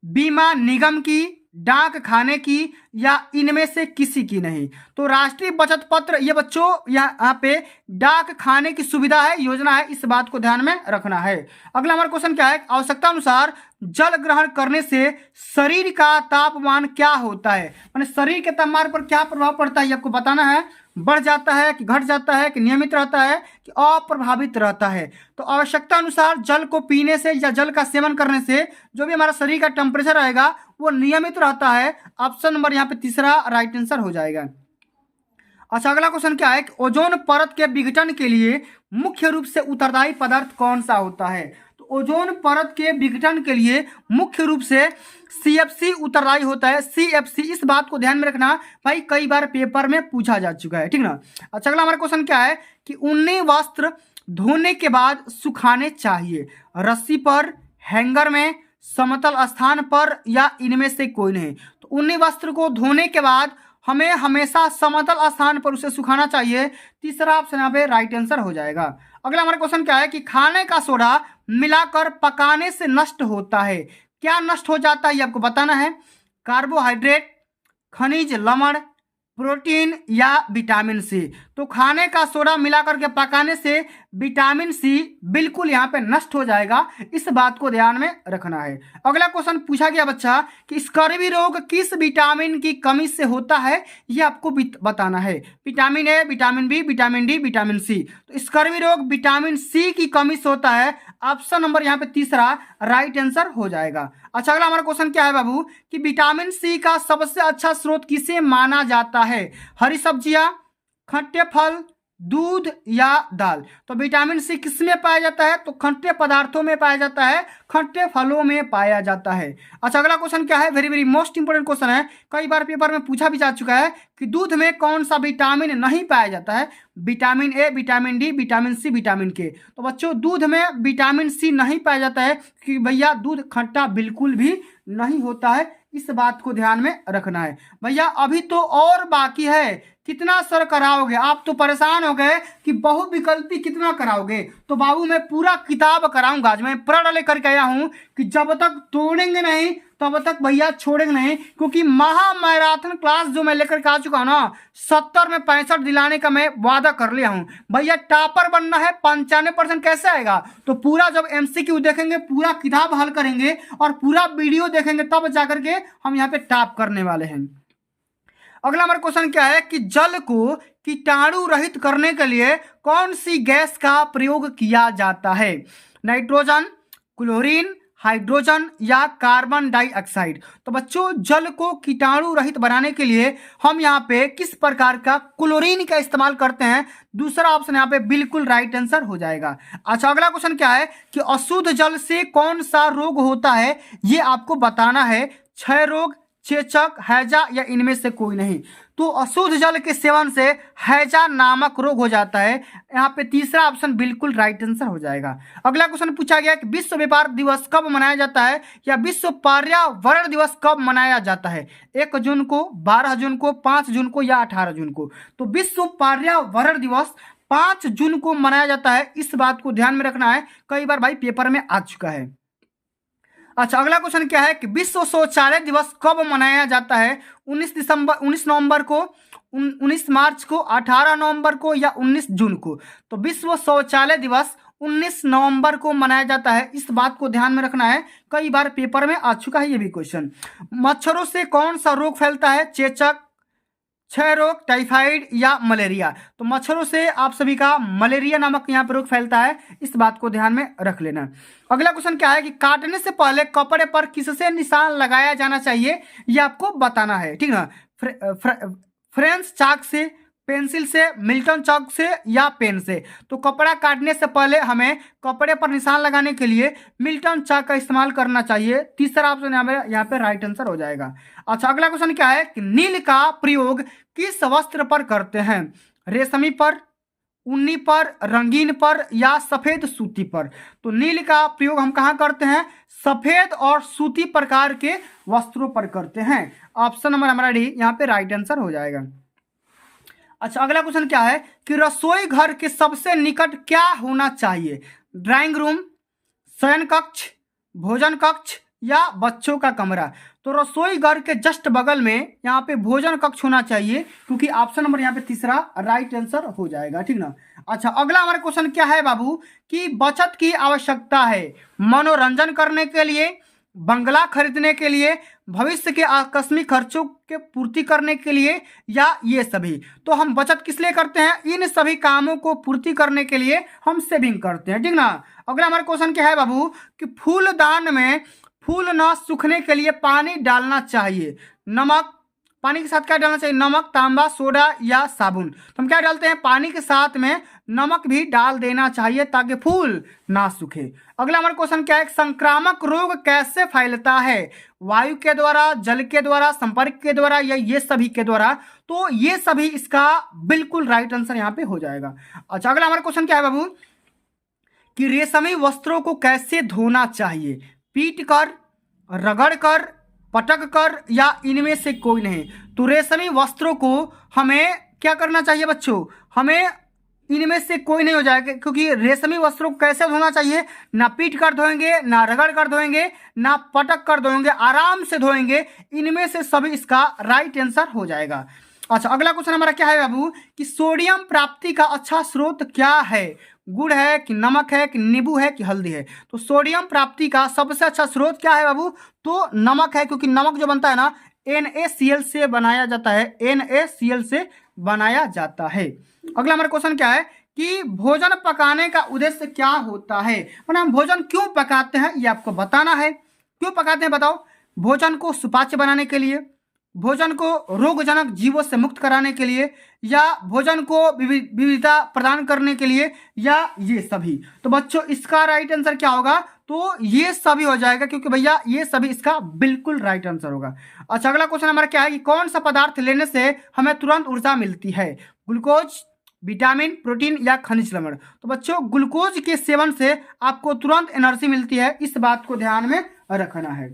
बीमा निगम की, डाक खाने की या इनमें से किसी की नहीं। तो राष्ट्रीय बचत पत्र ये बच्चों यहाँ पे डाक खाने की सुविधा है, योजना है, इस बात को ध्यान में रखना है। अगला हमारा क्वेश्चन क्या है, आवश्यकता अनुसार जल ग्रहण करने से शरीर का तापमान क्या होता है, माने शरीर के तापमान पर क्या प्रभाव पड़ता है, ये आपको बताना है। बढ़ जाता है कि घट जाता है कि नियमित रहता है कि अप्रभावित रहता है। तो आवश्यकता अनुसार जल को पीने से या जल का सेवन करने से जो भी हमारा शरीर का टेम्परेचर रहेगा वो नियमित रहता है। ऑप्शन नंबर यहाँ पे तीसरा राइट आंसर हो जाएगा। अच्छा, अगला क्वेश्चन क्या है कि ओजोन परत के विघटन के लिए मुख्य रूप से उत्तरदायी पदार्थ कौन सा होता है। तो ओजोन परत के विघटन के लिए मुख्य रूप से CFC उत्तरदायी होता है, CFC। इस बात को ध्यान में रखना भाई, कई बार पेपर में पूछा जा चुका है, ठीक ना। अच्छा, अगला हमारा क्वेश्चन क्या है कि ऊनी वस्त्र धोने के बाद सुखाने चाहिए, रस्सी पर, हैंगर में, समतल स्थान पर या इनमें से कोई नहीं। तो ऊनी वस्त्र को धोने के बाद हमें हमेशा समतल स्थान पर उसे सुखाना चाहिए। तीसरा ऑप्शन यहाँ पे राइट आंसर हो जाएगा। अगला हमारा क्वेश्चन क्या है कि खाने का सोडा मिलाकर पकाने से नष्ट होता है, क्या नष्ट हो जाता है ये आपको बताना है। कार्बोहाइड्रेट, खनिज लवण, प्रोटीन या विटामिन सी। तो खाने का सोडा मिलाकर के पकाने से विटामिन सी बिल्कुल यहाँ पे नष्ट हो जाएगा, इस बात को ध्यान में रखना है। अगला क्वेश्चन पूछा गया बच्चा कि स्कर्वी रोग किस विटामिन की कमी से होता है, ये आपको बताना है। Vitamin A, vitamin B, vitamin D, vitamin C. तो स्कर्वी रोग विटामिन सी की कमी से होता है। ऑप्शन नंबर यहाँ पे तीसरा राइट आंसर हो जाएगा। अच्छा, अगला हमारा क्वेश्चन क्या है बाबू कि विटामिन सी का सबसे अच्छा स्रोत किसे माना जाता है, हरी सब्जियां, खट्टे फल, दूध या दाल। तो विटामिन सी किस में पाया जाता है, तो खट्टे पदार्थों में पाया जाता है, खट्टे फलों में पाया जाता है। अच्छा, अगला क्वेश्चन क्या है, very very most important question है, कई बार पेपर में पूछा भी जा चुका है कि दूध में कौन सा विटामिन नहीं पाया जाता है। Vitamin A, vitamin D, vitamin C, vitamin K. तो बच्चों दूध में विटामिन सी नहीं पाया जाता है कि भैया दूध खट्टा बिल्कुल भी नहीं होता है, इस बात को ध्यान में रखना है। भैया अभी तो और बाकी है, कितना सर कराओगे, आप तो परेशान हो गए कि बहुविकल्पी कितना कराओगे। तो बाबू मैं पूरा किताब कराऊंगा, आज मैं प्रण लेकर के आया हूं कि जब तक तोड़ेंगे नहीं तब तक भैया छोड़ेंगे नहीं, क्योंकि महा मैराथन क्लास जो मैं लेकर के आ चुका हूं ना, 70 में 65 दिलाने का मैं वादा कर लिया हूं। भैया टॉपर बनना है, 95% कैसे आएगा, तो पूरा जब MCQ देखेंगे, पूरा किताब हल करेंगे और पूरा वीडियो देखेंगे, तब जाकर के हम यहाँ पे टॉप करने वाले हैं। अगला हमारा क्वेश्चन क्या है कि जल को कीटाणु रहित करने के लिए कौन सी गैस का प्रयोग किया जाता है, नाइट्रोजन, क्लोरीन, हाइड्रोजन या कार्बन डाइऑक्साइड। तो बच्चों जल को कीटाणु रहित बनाने के लिए हम यहाँ पे किस प्रकार का क्लोरीन का इस्तेमाल करते हैं, दूसरा ऑप्शन यहाँ पे बिल्कुल राइट आंसर हो जाएगा। अच्छा, अगला क्वेश्चन क्या है कि अशुद्ध जल से कौन सा रोग होता है, ये आपको बताना है। क्षय रोग, चेचक, हैजा या इनमें से कोई नहीं। तो अशुद्ध जल के सेवन से हैजा नामक रोग हो जाता है, यहाँ पे तीसरा ऑप्शन बिल्कुल राइट आंसर हो जाएगा। अगला क्वेश्चन पूछा गया कि विश्व व्यापार दिवस कब मनाया जाता है या विश्व पर्यावरण दिवस कब मनाया जाता है, 1 जून को, 12 जून को, 5 जून को या 18 जून को। तो विश्व पर्यावरण दिवस 5 जून को मनाया जाता है, इस बात को ध्यान में रखना है, कई बार भाई पेपर में आ चुका है। अच्छा, अगला क्वेश्चन क्या है कि विश्व शौचालय दिवस कब मनाया जाता है, 19 नवंबर को, 19 मार्च को, 18 नवंबर को या 19 जून को। तो विश्व शौचालय दिवस 19 नवंबर को मनाया जाता है, इस बात को ध्यान में रखना है, कई बार पेपर में आ चुका है ये भी क्वेश्चन। मच्छरों से कौन सा रोग फैलता है, चेचक, क्षय रोग, टाइफाइड या मलेरिया। तो मच्छरों से आप सभी का मलेरिया नामक यहाँ पर रोग फैलता है, इस बात को ध्यान में रख लेना। अगला क्वेश्चन क्या है कि काटने से पहले कपड़े पर किससे निशान लगाया जाना चाहिए, ये आपको बताना है, ठीक ना। फ्रेंच चाक से, पेंसिल से, मिल्टन चाक से या पेन से। तो कपड़ा काटने से पहले हमें कपड़े पर निशान लगाने के लिए मिल्टन चाक का इस्तेमाल करना चाहिए, तीसरा ऑप्शन यहाँ पे राइट आंसर हो जाएगा। अच्छा, अगला क्वेश्चन क्या है कि नील का प्रयोग किस वस्त्र पर करते हैं, रेशमी पर, ऊनी पर, रंगीन पर या सफेद सूती पर। तो नील का प्रयोग हम कहाँ करते हैं, सफेद और सूती प्रकार के वस्त्रों पर करते हैं, ऑप्शन नंबर हमारा डी यहाँ पे राइट आंसर हो जाएगा। अच्छा, अगला क्वेश्चन क्या है कि रसोई घर के सबसे निकट क्या होना चाहिए, ड्राइंग रूम, शयन कक्ष, भोजन कक्ष या बच्चों का कमरा। तो रसोई घर के जस्ट बगल में यहाँ पे भोजन कक्ष होना चाहिए, क्योंकि ऑप्शन नंबर यहाँ पे तीसरा राइट आंसर हो जाएगा। ठीक ना। अच्छा, अगला हमारा क्वेश्चन क्या है बाबू कि बचत की आवश्यकता है मनोरंजन करने के लिए, बंगला खरीदने के लिए, भविष्य के आकस्मिक खर्चों के पूर्ति करने के लिए, या ये सभी। तो हम बचत किस लिए करते हैं? इन सभी कामों को पूर्ति करने के लिए हम सेविंग करते हैं। ठीक ना। अगला हमारा क्वेश्चन क्या है बाबू कि फूलदान में फूल न सूखने के लिए पानी डालना चाहिए। नमक, पानी के साथ क्या डालना चाहिए? नमक, तांबा, सोडा या साबुन। तो हम क्या डालते हैं? पानी के साथ में नमक भी डाल देना चाहिए ताकि फूल ना सूखे। अगला हमारा क्वेश्चन क्या है? संक्रामक रोग कैसे फैलता है? वायु के द्वारा, जल के द्वारा, संपर्क के द्वारा, या ये सभी के द्वारा। तो ये सभी इसका बिल्कुल राइट आंसर यहाँ पे हो जाएगा। अच्छा, अगला हमारा क्वेश्चन क्या है बाबू कि रेशमी वस्त्रों को कैसे धोना चाहिए? पीट कर, रगड़ कर, पटक कर, या इनमें से कोई नहीं। तो रेशमी वस्त्रों को हमें क्या करना चाहिए बच्चों? हमें इनमें से कोई नहीं हो जाएगा, क्योंकि रेशमी वस्त्रों को कैसे धोना चाहिए? ना पीट कर धोएंगे, ना रगड़ कर धोएंगे, ना पटक कर धोएंगे, आराम से धोएंगे। इनमें से सभी इसका राइट आंसर हो जाएगा। अच्छा, अगला क्वेश्चन हमारा क्या है बाबू कि सोडियम प्राप्ति का अच्छा स्रोत क्या है? गुड़ है कि नमक है कि नींबू है कि हल्दी है? तो सोडियम प्राप्ति का सबसे अच्छा स्रोत क्या है बाबू? तो नमक है, क्योंकि नमक जो बनता है ना NaCl से बनाया जाता है, NaCl से बनाया जाता है। अगला हमारा क्वेश्चन क्या है कि भोजन पकाने का उद्देश्य क्या होता है? मतलब हम भोजन क्यों पकाते हैं ये आपको बताना है। क्यों पकाते हैं बताओ? भोजन को सुपाच्य बनाने के लिए, भोजन को रोगजनक जीवों से मुक्त कराने के लिए, या भोजन को विविधता प्रदान करने के लिए, या ये सभी। तो बच्चों इसका राइट आंसर क्या होगा? तो ये सभी हो जाएगा, क्योंकि भैया ये सभी इसका बिल्कुल राइट आंसर होगा। अच्छा, अगला क्वेश्चन हमारा क्या है कि कौन सा पदार्थ लेने से हमें तुरंत ऊर्जा मिलती है? ग्लूकोज, विटामिन, प्रोटीन, या खनिज लवण। तो बच्चों ग्लूकोज के सेवन से आपको तुरंत एनर्जी मिलती है, इस बात को ध्यान में रखना है।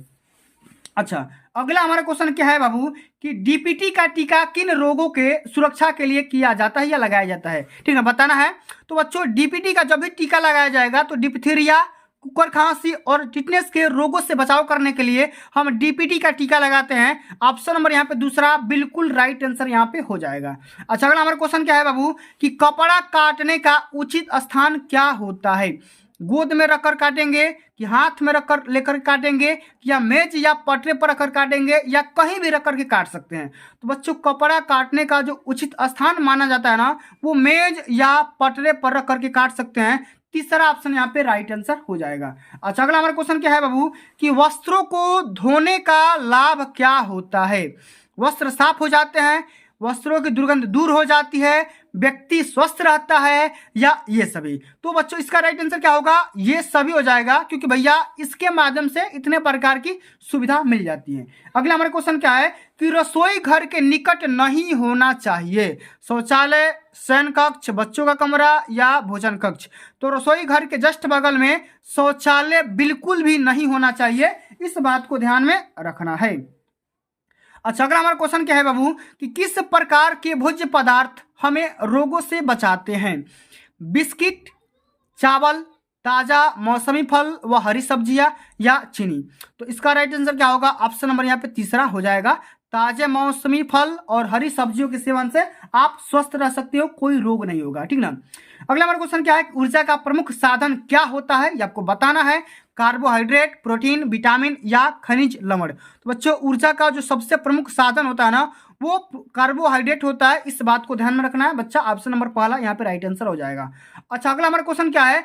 अच्छा, अगला हमारा क्वेश्चन क्या है बाबू कि डीपीटी का टीका किन रोगों के सुरक्षा के लिए किया जाता है या लगाया जाता है? ठीक है, बताना है। तो बच्चों डीपीटी का जब भी टीका लगाया जाएगा तो डिप्थीरिया, कुकर खांसी और टिटनेस के रोगों से बचाव करने के लिए हम डीपीटी का टीका लगाते हैं। ऑप्शन नंबर यहाँ पे दूसरा बिल्कुल राइट आंसर यहाँ पे हो जाएगा। अच्छा, अगला हमारा क्वेश्चन क्या है बाबू कि कपड़ा काटने का उचित स्थान क्या होता है? गोद में रखकर काटेंगे कि हाथ में रखकर लेकर काटेंगे, या मेज या पटरे पर रखकर काटेंगे, या कहीं भी रख करके काट सकते हैं? तो बच्चों कपड़ा काटने का जो उचित स्थान माना जाता है ना वो मेज या पटरे पर रख करके काट सकते हैं। तीसरा ऑप्शन यहाँ पे राइट आंसर हो जाएगा। अच्छा, अगला हमारा क्वेश्चन क्या है बाबू कि वस्त्रों को धोने का लाभ क्या होता है? वस्त्र साफ हो जाते हैं, वस्त्रों की दुर्गंध दूर हो जाती है, व्यक्ति स्वस्थ रहता है, या ये सभी। तो बच्चों इसका राइट आंसर क्या होगा? ये सभी हो जाएगा, क्योंकि भैया इसके माध्यम से इतने प्रकार की सुविधा मिल जाती है। अगला हमारा क्वेश्चन क्या है कि रसोई घर के निकट नहीं होना चाहिए? शौचालय, शयन कक्ष, बच्चों का कमरा, या भोजन कक्ष। तो रसोई घर के जस्ट बगल में शौचालय बिल्कुल भी नहीं होना चाहिए, इस बात को ध्यान में रखना है। अच्छा, अगला हमारा क्वेश्चन क्या है बाबू कि किस प्रकार के भोज्य पदार्थ हमें रोगों से बचाते हैं? बिस्किट, चावल, ताजा मौसमी फल व हरी सब्जियां, या चीनी। तो इसका राइट आंसर क्या होगा? ऑप्शन नंबर यहाँ पे तीसरा हो जाएगा। ताजे मौसमी फल और हरी सब्जियों के सेवन से आप स्वस्थ रह सकते हो, कोई रोग नहीं होगा। ठीक ना। अगला हमारा क्वेश्चन क्या है? ऊर्जा का प्रमुख साधन क्या होता है ये आपको बताना है। कार्बोहाइड्रेट, प्रोटीन, विटामिन, या खनिज लवण। तो बच्चों ऊर्जा का जो सबसे प्रमुख साधन होता है ना वो कार्बोहाइड्रेट होता है, इस बात को ध्यान में रखना है बच्चा। ऑप्शन नंबर पहला यहाँ पे राइट आंसर हो जाएगा। अच्छा, अगला हमारा क्वेश्चन क्या है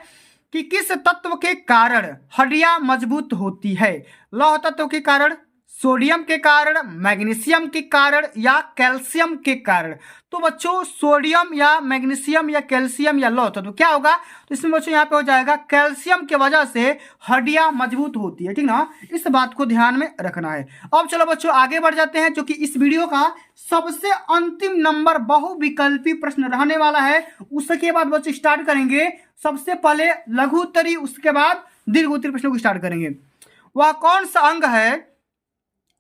कि किस तत्व के कारण हड्डियां मजबूत होती है? लौह तत्व के कारण, सोडियम के कारण, मैग्नीशियम के कारण, या कैल्शियम के कारण। तो बच्चों सोडियम या मैग्नीशियम या कैल्शियम या लौह तत्व क्या होगा? तो इसमें बच्चों यहाँ पे हो जाएगा कैल्शियम के वजह से हड्डियां मजबूत होती है। ठीक ना, इस बात को ध्यान में रखना है। अब चलो बच्चों आगे बढ़ जाते हैं, जो कि इस वीडियो का सबसे अंतिम नंबर बहुविकल्पी प्रश्न रहने वाला है। उसके बाद बच्चों स्टार्ट करेंगे सबसे पहले लघु उत्तरी, उसके बाद दीर्घ उत्तरी प्रश्नों को स्टार्ट करेंगे। वह कौन सा अंग है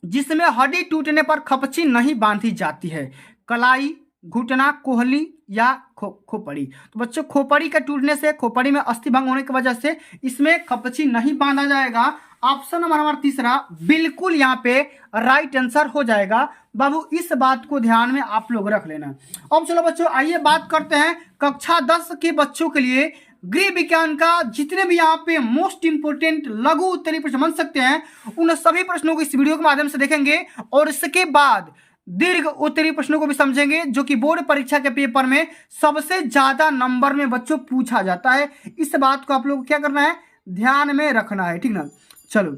जिसमें हड्डी टूटने पर खपची नहीं बांधी जाती है? कलाई, घुटना, कोहली या खोपड़ी। तो बच्चों खोपड़ी के टूटने से, खोपड़ी में अस्थि भंग होने की वजह से इसमें कपची नहीं बांधा जाएगा। ऑप्शन नंबर हमारा तीसरा बिल्कुल यहाँ पे राइट आंसर हो जाएगा। बाबू इस बात को ध्यान में आप लोग रख लेना। अब चलो बच्चों आइए बात करते हैं कक्षा 10 के बच्चों के लिए गृह विज्ञान का जितने भी यहाँ पे मोस्ट इंपोर्टेंट लघु उत्तरीय प्रश्न बन सकते हैं उन सभी प्रश्नों को इस वीडियो के माध्यम से देखेंगे और इसके बाद दीर्घ उत्तरीय प्रश्नों को भी समझेंगे जो कि बोर्ड परीक्षा के पेपर में सबसे ज्यादा नंबर में बच्चों पूछा जाता है। इस बात को आप लोग क्या करना है, ध्यान में रखना है, ठीक ना। चलो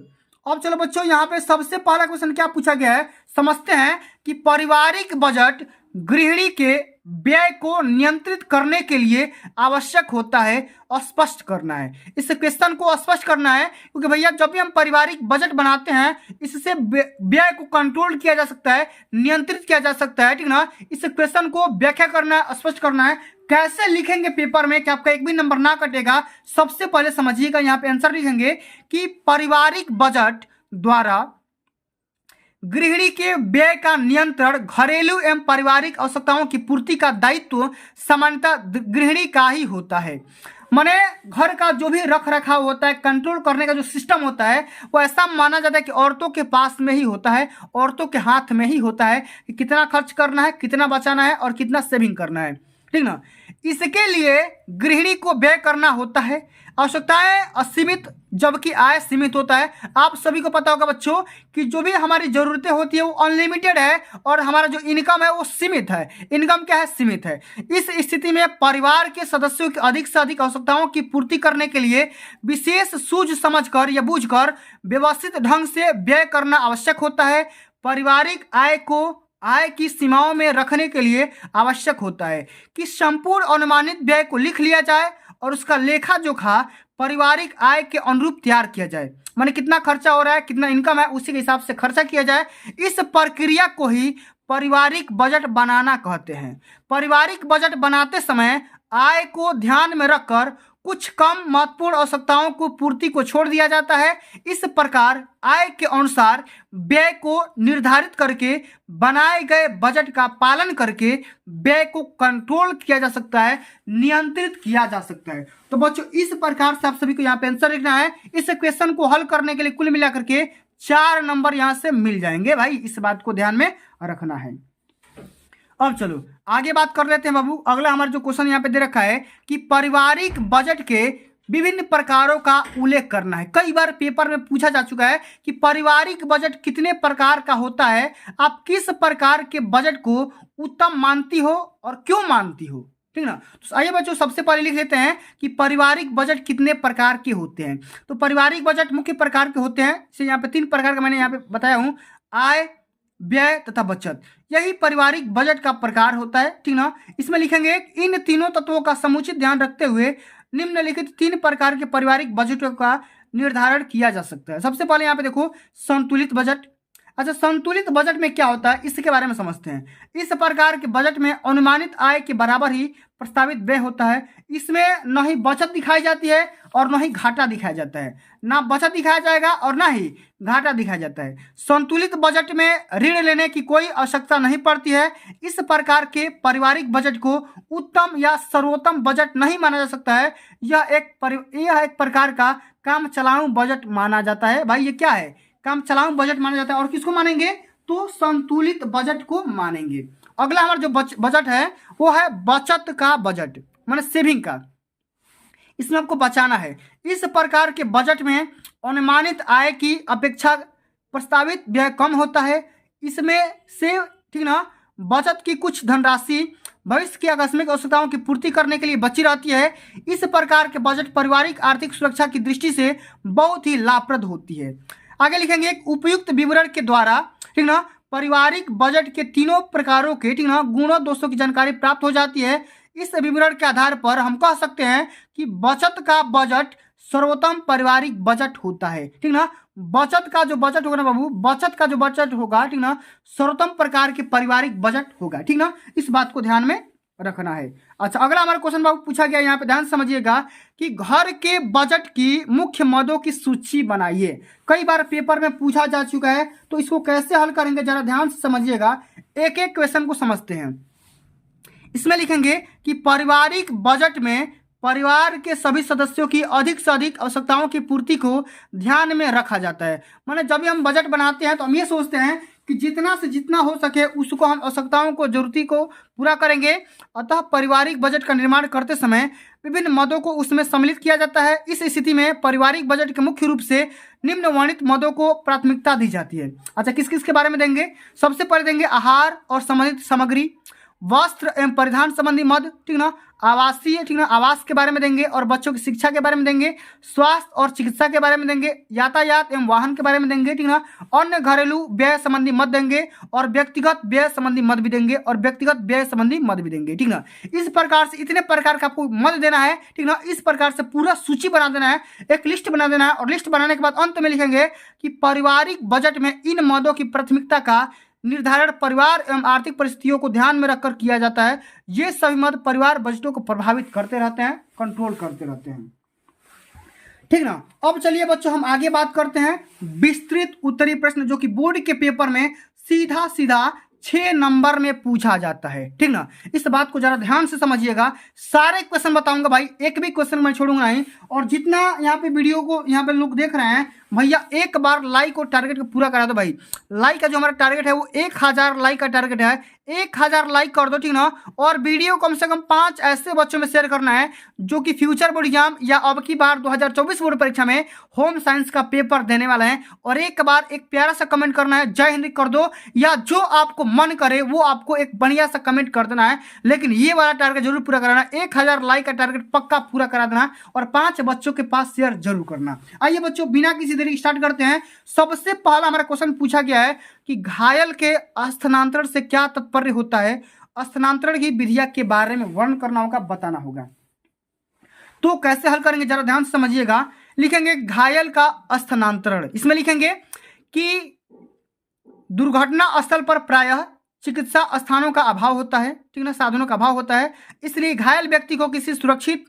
अब चलो बच्चों यहाँ पे सबसे पहला क्वेश्चन क्या पूछा गया है समझते हैं कि पारिवारिक बजट गृहिणी के व्यय को नियंत्रित करने के लिए आवश्यक होता है, स्पष्ट करना है। इस क्वेश्चन को स्पष्ट करना है क्योंकि भैया जब भी हम पारिवारिक बजट बनाते हैं इससे व्यय को कंट्रोल किया जा सकता है, नियंत्रित किया जा सकता है, ठीक ना। इस क्वेश्चन को व्याख्या करना है, स्पष्ट करना है। कैसे लिखेंगे पेपर में कि आपका एक भी नंबर ना कटेगा, सबसे पहले समझिएगा यहाँ पे आंसर लिखेंगे कि पारिवारिक बजट द्वारा गृहिणी के व्यय का नियंत्रण घरेलू एवं पारिवारिक आवश्यकताओं की पूर्ति का दायित्व सामान्यतः गृहिणी का ही होता है। माने घर का जो भी रख रखाव होता है, कंट्रोल करने का जो सिस्टम होता है वो ऐसा माना जाता है कि औरतों के पास में ही होता है, औरतों के हाथ में ही होता है कि कितना खर्च करना है, कितना बचाना है और कितना सेविंग करना है, ठीक ना। इसके लिए गृहिणी को व्यय करना होता है, आवश्यकताएं असीमित जबकि आय सीमित होता है। आप सभी को पता होगा बच्चों कि जो भी हमारी जरूरतें होती है वो अनलिमिटेड है और हमारा जो इनकम है वो सीमित है। इनकम क्या है, सीमित है। इस स्थिति में परिवार के सदस्यों की अधिक से अधिक आवश्यकताओं की पूर्ति करने के लिए विशेष सूझ समझकर या बूझकर व्यवस्थित ढंग से व्यय करना आवश्यक होता है। पारिवारिक आय को आय की सीमाओं में रखने के लिए आवश्यक होता है कि संपूर्ण अनुमानित व्यय को लिख लिया जाए और उसका लेखा जोखा पारिवारिक आय के अनुरूप तैयार किया जाए। माने कितना खर्चा हो रहा है, कितना इनकम है, उसी के हिसाब से खर्चा किया जाए। इस प्रक्रिया को ही पारिवारिक बजट बनाना कहते हैं। पारिवारिक बजट बनाते समय आय को ध्यान में रखकर कुछ कम महत्वपूर्ण आवश्यकताओं को पूर्ति को छोड़ दिया जाता है। इस प्रकार आय के अनुसार व्यय को निर्धारित करके बनाए गए बजट का पालन करके व्यय को कंट्रोल किया जा सकता है, नियंत्रित किया जा सकता है। तो बच्चों इस प्रकार से आप सभी को यहाँ पे आंसर लिखना है। इस क्वेश्चन को हल करने के लिए कुल मिलाकर के 4 नंबर यहाँ से मिल जाएंगे भाई, इस बात को ध्यान में रखना है। अब चलो आगे बात कर लेते हैं बाबू। अगला हमारा जो क्वेश्चन यहाँ पे दे रखा है कि पारिवारिक बजट के विभिन्न प्रकारों का उल्लेख करना है। कई बार पेपर में पूछा जा चुका है कि पारिवारिक बजट कितने प्रकार का होता है, आप किस प्रकार के बजट को उत्तम मानती हो और क्यों मानती हो, ठीक ना। तो आइए बच्चों सबसे पहले लिख लेते हैं कि पारिवारिक बजट कितने प्रकार के होते हैं। तो पारिवारिक बजट मुख्य प्रकार के होते हैं, जैसे यहाँ पे 3 प्रकार का मैंने यहाँ पे बताया हूँ, आय, व्यय तथा बचत। यही पारिवारिक बजट का प्रकार होता है, ठीक ना। इसमें लिखेंगे इन तीनों तत्वों का समुचित ध्यान रखते हुए निम्नलिखित 3 प्रकार के पारिवारिक बजटों का निर्धारण किया जा सकता है। सबसे पहले यहाँ पे देखो संतुलित बजट। अच्छा, संतुलित बजट में क्या होता है इसके बारे में समझते हैं। इस प्रकार के बजट में अनुमानित आय के बराबर ही प्रस्तावित व्यय होता है। इसमें न ही बचत दिखाई जाती है और न ही घाटा दिखाया जाता है, ना बचत दिखाया जाएगा और ना ही घाटा दिखाया जाता है। संतुलित बजट में ऋण लेने की कोई आवश्यकता नहीं पड़ती है। इस प्रकार के पारिवारिक बजट को उत्तम या सर्वोत्तम बजट नहीं माना जा सकता है। यह एक प्रकार का काम चलाऊ बजट माना जाता है। भाई ये क्या है, काम चलाऊ बजट माना जाता है। और किसको मानेंगे, तो संतुलित बजट को मानेंगे। अगला हमारा जो बजट है वो है बचत का बजट, माने सेविंग का। इसमें आपको बचाना है। इस प्रकार के बजट में अनुमानित आय की अपेक्षा प्रस्तावित व्यय कम होता है। इसमें से, ठीक ना, बचत की कुछ धनराशि भविष्य की आकस्मिक आवश्यकताओं की पूर्ति करने के लिए बची रहती है। इस प्रकार के बजट पारिवारिक आर्थिक सुरक्षा की दृष्टि से बहुत ही लाभप्रद होती है। आगे लिखेंगे एक उपयुक्त विवरण के द्वारा, ठीक ना, पारिवारिक बजट के तीनों प्रकारों के, ठीक ना, गुणों दोषों की जानकारी प्राप्त हो जाती है। इस विवरण के आधार पर हम कह सकते हैं कि बचत का बजट सर्वोत्तम पारिवारिक बजट होता है, ठीक ना। बचत का जो बजट होगा ना बाबू, बचत का जो बजट होगा, ठीक ना, सर्वोत्तम प्रकार के पारिवारिक बजट होगा, ठीक ना। इस बात को ध्यान में रखना है। अच्छा, अगला हमारा क्वेश्चन बाबू पूछा गया, यहाँ पे ध्यान समझिएगा कि घर के बजट की मुख्य मदों की सूची बनाइए। कई बार पेपर में पूछा जा चुका है, तो इसको कैसे हल करेंगे जरा ध्यान से समझिएगा। एक एक क्वेश्चन को समझते हैं। इसमें लिखेंगे कि पारिवारिक बजट में परिवार के सभी सदस्यों की अधिक से अधिक आवश्यकताओं की पूर्ति को ध्यान में रखा जाता है। माने जब भी हम बजट बनाते हैं तो हम ये सोचते हैं कि जितना से जितना हो सके उसको हम आवश्यकताओं को जरूरती को पूरा करेंगे। अतः पारिवारिक बजट का निर्माण करते समय विभिन्न मदों को उसमें सम्मिलित किया जाता है। इस स्थिति में पारिवारिक बजट के मुख्य रूप से निम्न वर्णित मदों को प्राथमिकता दी जाती है। अच्छा, किस किस के बारे में देंगे? सबसे पहले देंगे आहार और संबंधित सामग्री, वस्त्र एवं परिधान संबंधी मद, ठीक ना, आवासीय, ठीक ना, आवास के बारे में देंगे और बच्चों की शिक्षा के बारे में देंगे, स्वास्थ्य और चिकित्सा के बारे में देंगे, यातायात एवं वाहन के बारे में देंगे, ठीक ना, अन्य घरेलू व्यय संबंधी मद देंगे और व्यक्तिगत व्यय संबंधी मद भी देंगे और व्यक्तिगत व्यय संबंधी मद भी देंगे, ठीक ना। इस प्रकार से इतने प्रकार का आपको मद देना है, ठीक ना। इस प्रकार से पूरा सूची बना देना है, एक लिस्ट बना देना है और लिस्ट बनाने के बाद अंत में लिखेंगे कि पारिवारिक बजट में इन मदों की प्राथमिकता का निर्धारण परिवार एवं आर्थिक परिस्थितियों को ध्यान में रखकर किया जाता है। ये सभी मद परिवार बजटों को प्रभावित करते रहते हैं, कंट्रोल करते रहते हैं, ठीक ना। अब चलिए बच्चों हम आगे बात करते हैं विस्तृत उत्तरीय प्रश्न, जो कि बोर्ड के पेपर में सीधा सीधा 6 नंबर में पूछा जाता है, ठीक ना। इस बात को जरा ध्यान से समझिएगा, सारे क्वेश्चन बताऊंगा भाई, एक भी क्वेश्चन मैं छोड़ूंगा नहीं। और जितना यहाँ पे वीडियो को यहाँ पे लोग देख रहे हैं भैया, एक बार लाइक और टारगेट को पूरा करा दो भाई। लाइक का जो हमारा टारगेट है वो 1000 लाइक का टारगेट है, 1000 लाइक कर दो, ठीक ना। और वीडियो कम से कम 5 ऐसे बच्चों में शेयर करना है जो कि फ्यूचर बोर्ड एग्जाम या अब की बार 2024 बोर्ड परीक्षा में होम साइंस का पेपर देने वाला है। और एक बार एक प्यारा सा कमेंट करना है, जय हिंद कर दो, या जो आपको मन करे वो आपको एक बढ़िया सा कमेंट कर देना है। लेकिन ये वाला टारगेट जरूर पूरा कराना, 1000 लाइक का टारगेट पक्का पूरा करा देना और 5 बच्चों के पास शेयर जरूर करना। आइए बच्चों बिना किसी देरी स्टार्ट करते हैं। सबसे पहला हमारा क्वेश्चन पूछा गया है कि घायल के स्थानांतरण से क्या तात्पर्य होता है? स्थानांतरण की विधिया के बारे में वर्णन करना होगा, बताना होगा। तो कैसे हल करेंगे जरा ध्यान से समझिएगा। लिखेंगे घायल का स्थानांतरण, इसमें लिखेंगे कि दुर्घटना स्थल पर प्रायः चिकित्सा स्थानों का अभाव होता है, ठीक ना, साधनों का अभाव होता है। इसलिए घायल व्यक्ति को किसी सुरक्षित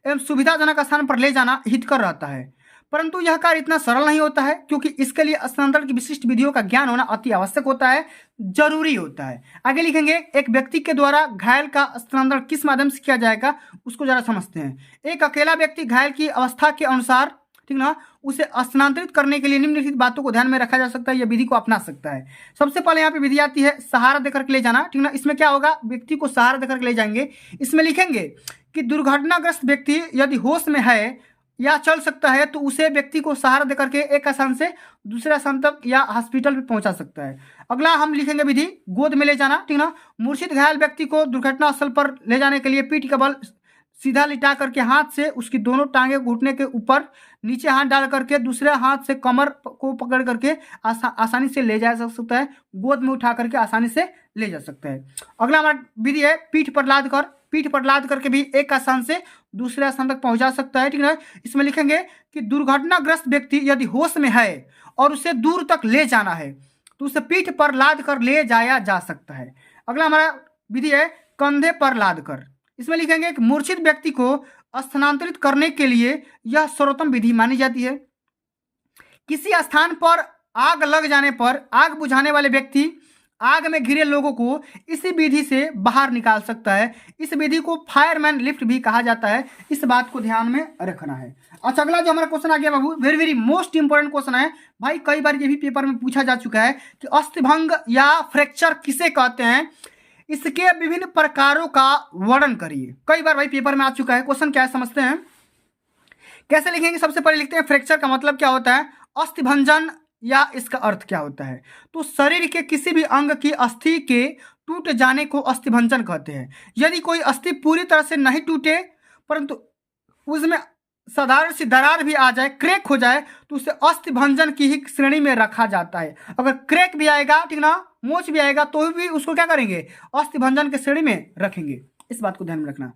एवं सुविधाजनक स्थान पर ले जाना हितकर रहता है। परंतु यह कार्य इतना सरल नहीं होता है, क्योंकि इसके लिए स्थानांतरण की विशिष्ट विधियों का ज्ञान होना अति आवश्यक होता है, जरूरी होता है। आगे लिखेंगे एक व्यक्ति के द्वारा घायल का स्थानांतरण किस माध्यम से किया जाएगा, उसको जरा समझते हैं। एक अकेला व्यक्ति घायल की अवस्था के अनुसार, ठीक ना, उसे स्थानांतरित करने के लिए निम्नलिखित बातों को ध्यान में रखा जा सकता है, यह विधि को अपना सकता है। सबसे पहले यहाँ पे विधि आती है सहारा देकर के ले जाना, ठीक ना। इसमें क्या होगा, व्यक्ति को सहारा देकर के ले जाएंगे। इसमें लिखेंगे कि दुर्घटनाग्रस्त व्यक्ति यदि होश में है या चल सकता है तो उसे व्यक्ति को सहारा देकर के एक स्थान से दूसरे स्थान तक या हॉस्पिटल में पहुंचा सकता है। अगला हम लिखेंगे विधि गोद में ले जाना, ठीक ना। मूर्छित घायल व्यक्ति को दुर्घटना स्थल पर ले जाने के लिए पीठ का बल सीधा लिटा करके हाथ से उसकी दोनों टांगे घुटने के ऊपर नीचे हाथ डाल करके दूसरे हाथ से कमर को पकड़ करके आसानी से ले जा सकता है, गोद में उठा करके आसानी से ले जा सकता है। अगला हमारा विधि है पीठ पर लाद करके भी एक स्थान से दूसरे स्थान तक पहुंचा सकता है, ठीक है। इसमें लिखेंगे कि दुर्घटनाग्रस्त व्यक्ति यदि होश में है और उसे दूर तक ले जाना है तो उसे पीठ पर लाद कर ले जाया जा सकता है। अगला हमारा विधि है कंधे पर लाद कर। इसमें लिखेंगे कि मूर्छित व्यक्ति को स्थानांतरित करने के लिए यह सर्वोत्तम विधि मानी जाती है। किसी स्थान पर आग लग जाने पर आग बुझाने वाले व्यक्ति आग में घिरे लोगों को इसी विधि से बाहर निकाल सकता है। इस विधि को फायरमैन लिफ्ट भी कहा जाता है, इस बात को ध्यान में रखना है। अच्छा, अगला जो हमारा क्वेश्चन आ गया बाबू, very very most important question है भाई, कई बार ये भी पेपर में पूछा जा चुका है कि अस्थिभंग या फ्रैक्चर किसे कहते हैं, इसके विभिन्न प्रकारों का वर्णन करिए। कई बार भाई पेपर में आ चुका है क्वेश्चन, क्या समझते हैं कैसे लिखेंगे। सबसे पहले लिखते हैं फ्रैक्चर का मतलब क्या होता है, अस्थिभंजन या इसका अर्थ क्या होता है। तो शरीर के किसी भी अंग की अस्थि के टूट जाने को अस्थिभंजन कहते हैं। यदि कोई अस्थि पूरी तरह से नहीं टूटे परंतु उसमें साधारण सी दरार भी आ जाए, क्रैक हो जाए, तो उसे अस्थिभंजन की ही श्रेणी में रखा जाता है। अगर क्रैक भी आएगा, ठीक ना, मोच भी आएगा, तो भी उसको क्या करेंगे, अस्थिभंजन के श्रेणी में रखेंगे, इस बात को ध्यान में रखना।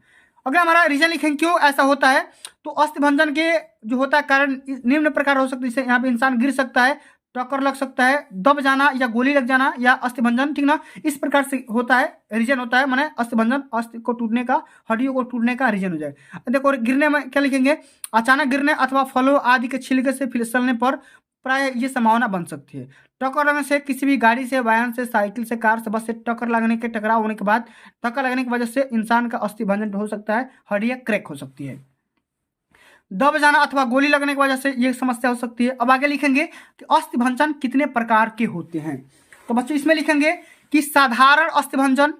अगर हमारा रीजन लिखेंगे क्यों ऐसा होता है, तो अस्थिभंजन के जो होता है कारण निम्न प्रकार हो सकते हैं। जैसे यहाँ पे इंसान गिर सकता है, टक्कर लग सकता है, दब जाना या गोली लग जाना या अस्थिभंजन, ठीक ना, इस प्रकार से होता है, रीजन होता है। माने अस्थिभंजन अस्थि को टूटने का, हड्डियों को टूटने का रीजन हो जाए। देखो गिरने में क्या लिखेंगे, अचानक गिरने अथवा फलों आदि के छिलके से फिसलने पर प्राय ये संभावना बन सकती है। टक्कर लगने से किसी भी गाड़ी से, वाहन से, साइकिल से, कार से, बस से टक्कर लगने के, टकराव होने के बाद धक्का लगने की वजह से इंसान का अस्थि भंजन हो सकता है, हड्डियां क्रैक हो सकती है। दब जाना अथवा गोली लगने की वजह से ये समस्या हो सकती है। अब आगे लिखेंगे कि अस्थि भंजन कितने प्रकार के होते हैं। तो बच्चों इसमें लिखेंगे कि साधारण अस्थि भंजन,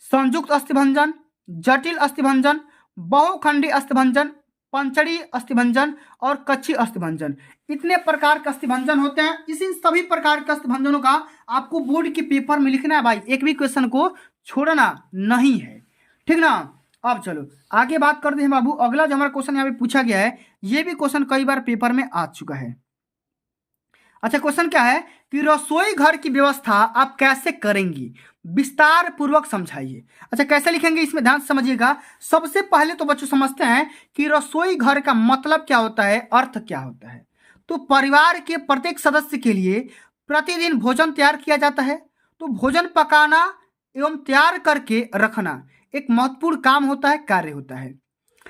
संयुक्त अस्थि भंजन, जटिल अस्थि भंजन, बहुखंडी अस्थि भंजन, पंचड़ी अस्थि भंजन और कच्ची अस्थि भंजन। इतने प्रकार के अस्थि भंजन होते हैं। इसी सभी प्रकार के अस्थि भंजनों का आपको बोर्ड के पेपर में लिखना है भाई, एक भी क्वेश्चन को छोड़ना नहीं है, ठीक ना। अब चलो आगे बात करते हैं बाबू। अगला जो हमारा क्वेश्चन यहाँ पे पूछा गया है, ये भी क्वेश्चन कई बार पेपर में आ चुका है। अच्छा, क्वेश्चन क्या है कि रसोई घर की व्यवस्था आप कैसे करेंगी, विस्तार पूर्वक समझाइए। अच्छा, कैसे लिखेंगे इसमें ध्यान से समझिएगा। सबसे पहले तो बच्चों समझते हैं कि रसोई घर का मतलब क्या होता है, अर्थ क्या होता है। तो परिवार के प्रत्येक सदस्य के लिए प्रतिदिन भोजन तैयार किया जाता है। तो भोजन पकाना एवं तैयार करके रखना एक महत्वपूर्ण काम होता है, कार्य होता है,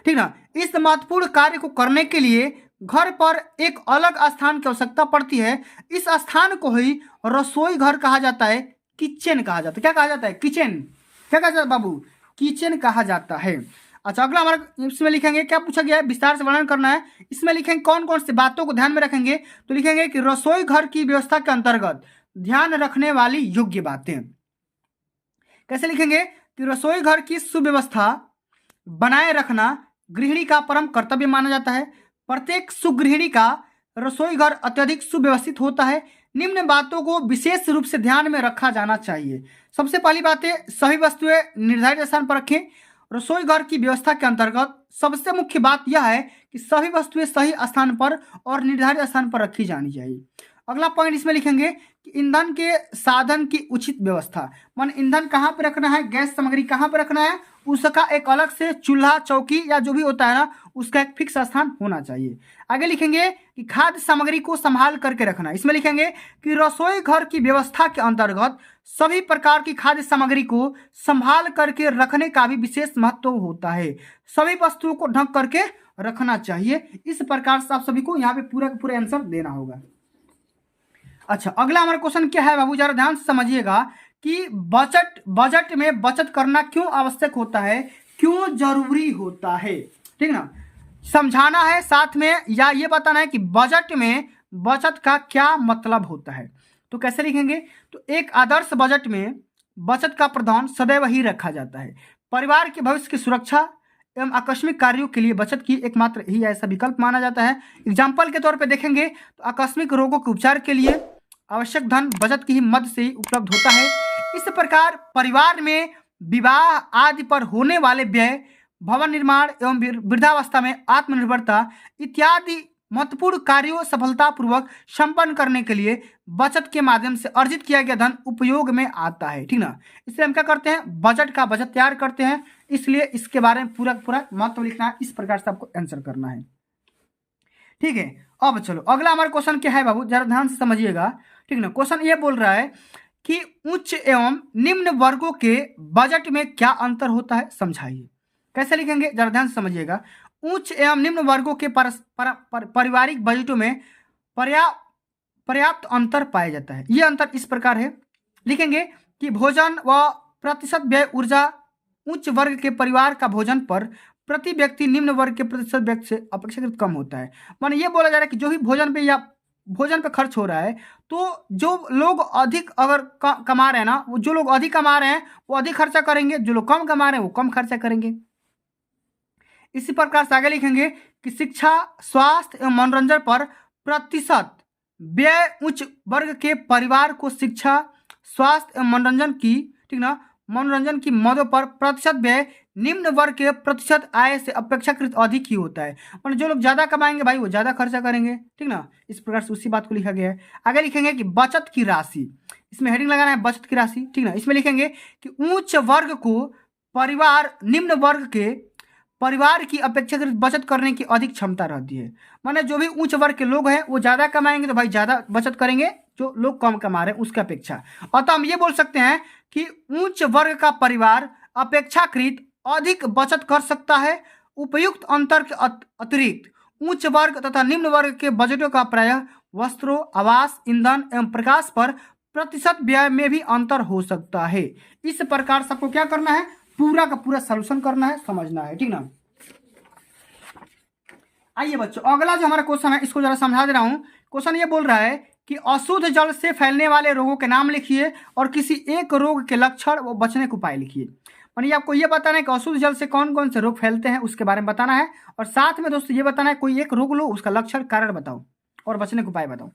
ठीक ना। इस महत्वपूर्ण कार्य को करने के लिए घर पर एक अलग स्थान की आवश्यकता पड़ती है। इस स्थान को ही रसोई घर कहा जाता है, किचन कहा जाता है। क्या कहा जाता है? किचन। क्या कहा जाता है बाबू? किचन कहा जाता है। अच्छा, अगला हमारा इसमें लिखेंगे, क्या पूछा गया है, विस्तार से वर्णन करना है। इसमें लिखेंगे कौन कौन सी बातों को ध्यान में रखेंगे। तो लिखेंगे कि रसोई घर की व्यवस्था के अंतर्गत ध्यान रखने वाली योग्य बातें। कैसे लिखेंगे कि रसोई घर की सुव्यवस्था बनाए रखना गृहिणी का परम कर्तव्य माना जाता है। प्रत्येक सुगृहिणी का रसोई घर अत्यधिक सुव्यवस्थित होता है। निम्न बातों को विशेष रूप से ध्यान में रखा जाना चाहिए। सबसे पहली बात है, सभी वस्तुएं निर्धारित स्थान पर रखें। रसोई घर की व्यवस्था के अंतर्गत सबसे मुख्य बात यह है कि सभी वस्तुएं सही स्थान पर और निर्धारित स्थान पर रखी जानी चाहिए। अगला पॉइंट इसमें लिखेंगे कि ईंधन के साधन की उचित व्यवस्था, मान ईंधन कहाँ पे रखना है, गैस सामग्री कहाँ पे रखना है, उसका एक अलग से चूल्हा, चौकी या जो भी होता है ना, उसका एक फिक्स स्थान होना चाहिए। आगे लिखेंगे कि खाद्य सामग्री को संभाल करके रखना। इसमें लिखेंगे कि रसोई घर की व्यवस्था के अंतर्गत सभी प्रकार की खाद्य सामग्री को संभाल करके रखने का भी विशेष महत्व होता है। सभी वस्तुओं को ढक करके रखना चाहिए। इस प्रकार से आप सभी को यहाँ पे पूरा पूरा आंसर देना होगा। अच्छा, अगला हमारा क्वेश्चन क्या है बाबू, जरा ध्यान से समझिएगा कि बजट में बचत करना क्यों आवश्यक होता है, क्यों जरूरी होता है, ठीक ना। समझाना है साथ में, या ये बताना है कि बजट में बचत का क्या मतलब होता है। तो कैसे लिखेंगे, तो एक आदर्श बजट में बचत का प्रावधान सदैव ही रखा जाता है। परिवार के भविष्य की सुरक्षा एवं आकस्मिक कार्यों के लिए बचत की एकमात्र ही ऐसा विकल्प माना जाता है। एग्जाम्पल के तौर पे देखेंगे तो आकस्मिक रोगों के उपचार के लिए आवश्यक धन बचत की ही मदद से ही उपलब्ध होता है। इस प्रकार परिवार में विवाह आदि पर होने वाले व्यय, भवन निर्माण एवं वृद्धावस्था में आत्मनिर्भरता इत्यादि महत्वपूर्ण कार्यों सफलतापूर्वक संपन्न करने के लिए बचत के माध्यम से अर्जित किया गया धन उपयोग में आता है, ठीक ना। इसलिए हम क्या करते हैं, बजट तैयार करते हैं। इसलिए इसके बारे में पूरा पूरा महत्व लिखना है, इस प्रकार से आपको आंसर करना है, ठीक है। अब चलो अगला हमारा क्वेश्चन क्या है बाबू, जरा ध्यान से समझिएगा, ठीक ना। क्वेश्चन ये बोल रहा है कि उच्च एवं निम्न वर्गों के बजट में क्या अंतर होता है, समझाइए। कैसे लिखेंगे, जरा ध्यान से समझिएगा। उच्च एवं निम्न वर्गों के पारिवारिक बजटों में पर्याप्त अंतर पाया जाता है। यह अंतर इस प्रकार है, लिखेंगे कि भोजन व प्रतिशत व्यय ऊर्जा उच्च वर्ग के परिवार का भोजन पर प्रति व्यक्ति निम्न वर्ग के प्रतिशत व्यक्ति से अपेक्षाकृत कम होता है। माने ये बोला जा रहा है कि जो भी भोजन पे खर्च हो रहा है, तो जो लोग अधिक अगर कमा रहे हैं ना, वो जो लोग अधिक कमा रहे हैं वो अधिक खर्चा करेंगे, जो लोग कम कमा रहे हैं वो कम खर्चा करेंगे। इसी प्रकार से आगे लिखेंगे कि शिक्षा, स्वास्थ्य एवं मनोरंजन पर प्रतिशत व्यय उच्च वर्ग के परिवार को शिक्षा, स्वास्थ्य एवं मनोरंजन की, ठीक ना, मनोरंजन की मदों पर प्रतिशत व्यय निम्न वर्ग के प्रतिशत आय से अपेक्षाकृत अधिक ही होता है। मतलब जो लोग ज्यादा कमाएंगे भाई वो ज्यादा खर्चा करेंगे, ठीक ना। इस प्रकार से उसी बात को लिखा गया है। आगे लिखेंगे कि बचत की राशि, इसमें हेडिंग लगाना है बचत की राशि, ठीक ना। इसमें लिखेंगे कि उच्च वर्ग को परिवार निम्न वर्ग के परिवार की अपेक्षाकृत बचत करने की अधिक क्षमता रहती है। माने जो भी उच्च वर्ग के लोग हैं वो ज्यादा कमाएंगे तो भाई ज्यादा बचत करेंगे, जो लोग कम कमा रहे हैं उसकी अपेक्षा। अतः हम ये बोल सकते हैं कि उच्च वर्ग का परिवार अपेक्षाकृत अधिक बचत कर सकता है। उपयुक्त अंतर के अतिरिक्त उच्च वर्ग तथा निम्न वर्ग के बजटों का प्रायः वस्त्रों, आवास, ईंधन एवं प्रकाश पर प्रतिशत व्यय में भी अंतर हो सकता है। इस प्रकार सबको क्या करना है, पूरा का पूरा सॉल्यूशन करना है, समझना है, ठीक ना। आइए बच्चों, अगला जो हमारा क्वेश्चन है इसको जरा समझा दे रहा हूं। क्वेश्चन ये बोल रहा है कि अशुद्ध जल से फैलने वाले रोगों के नाम लिखिए और किसी एक रोग के लक्षण व बचने के उपाय लिखिए। यानी आपको ये बताना है कि अशुद्ध जल से कौन कौन से रोग फैलते हैं उसके बारे में बताना है, और साथ में दोस्तों ये बताना है कोई एक रोग लो, उसका लक्षण, कारण बताओ और बचने के उपाय बताओ।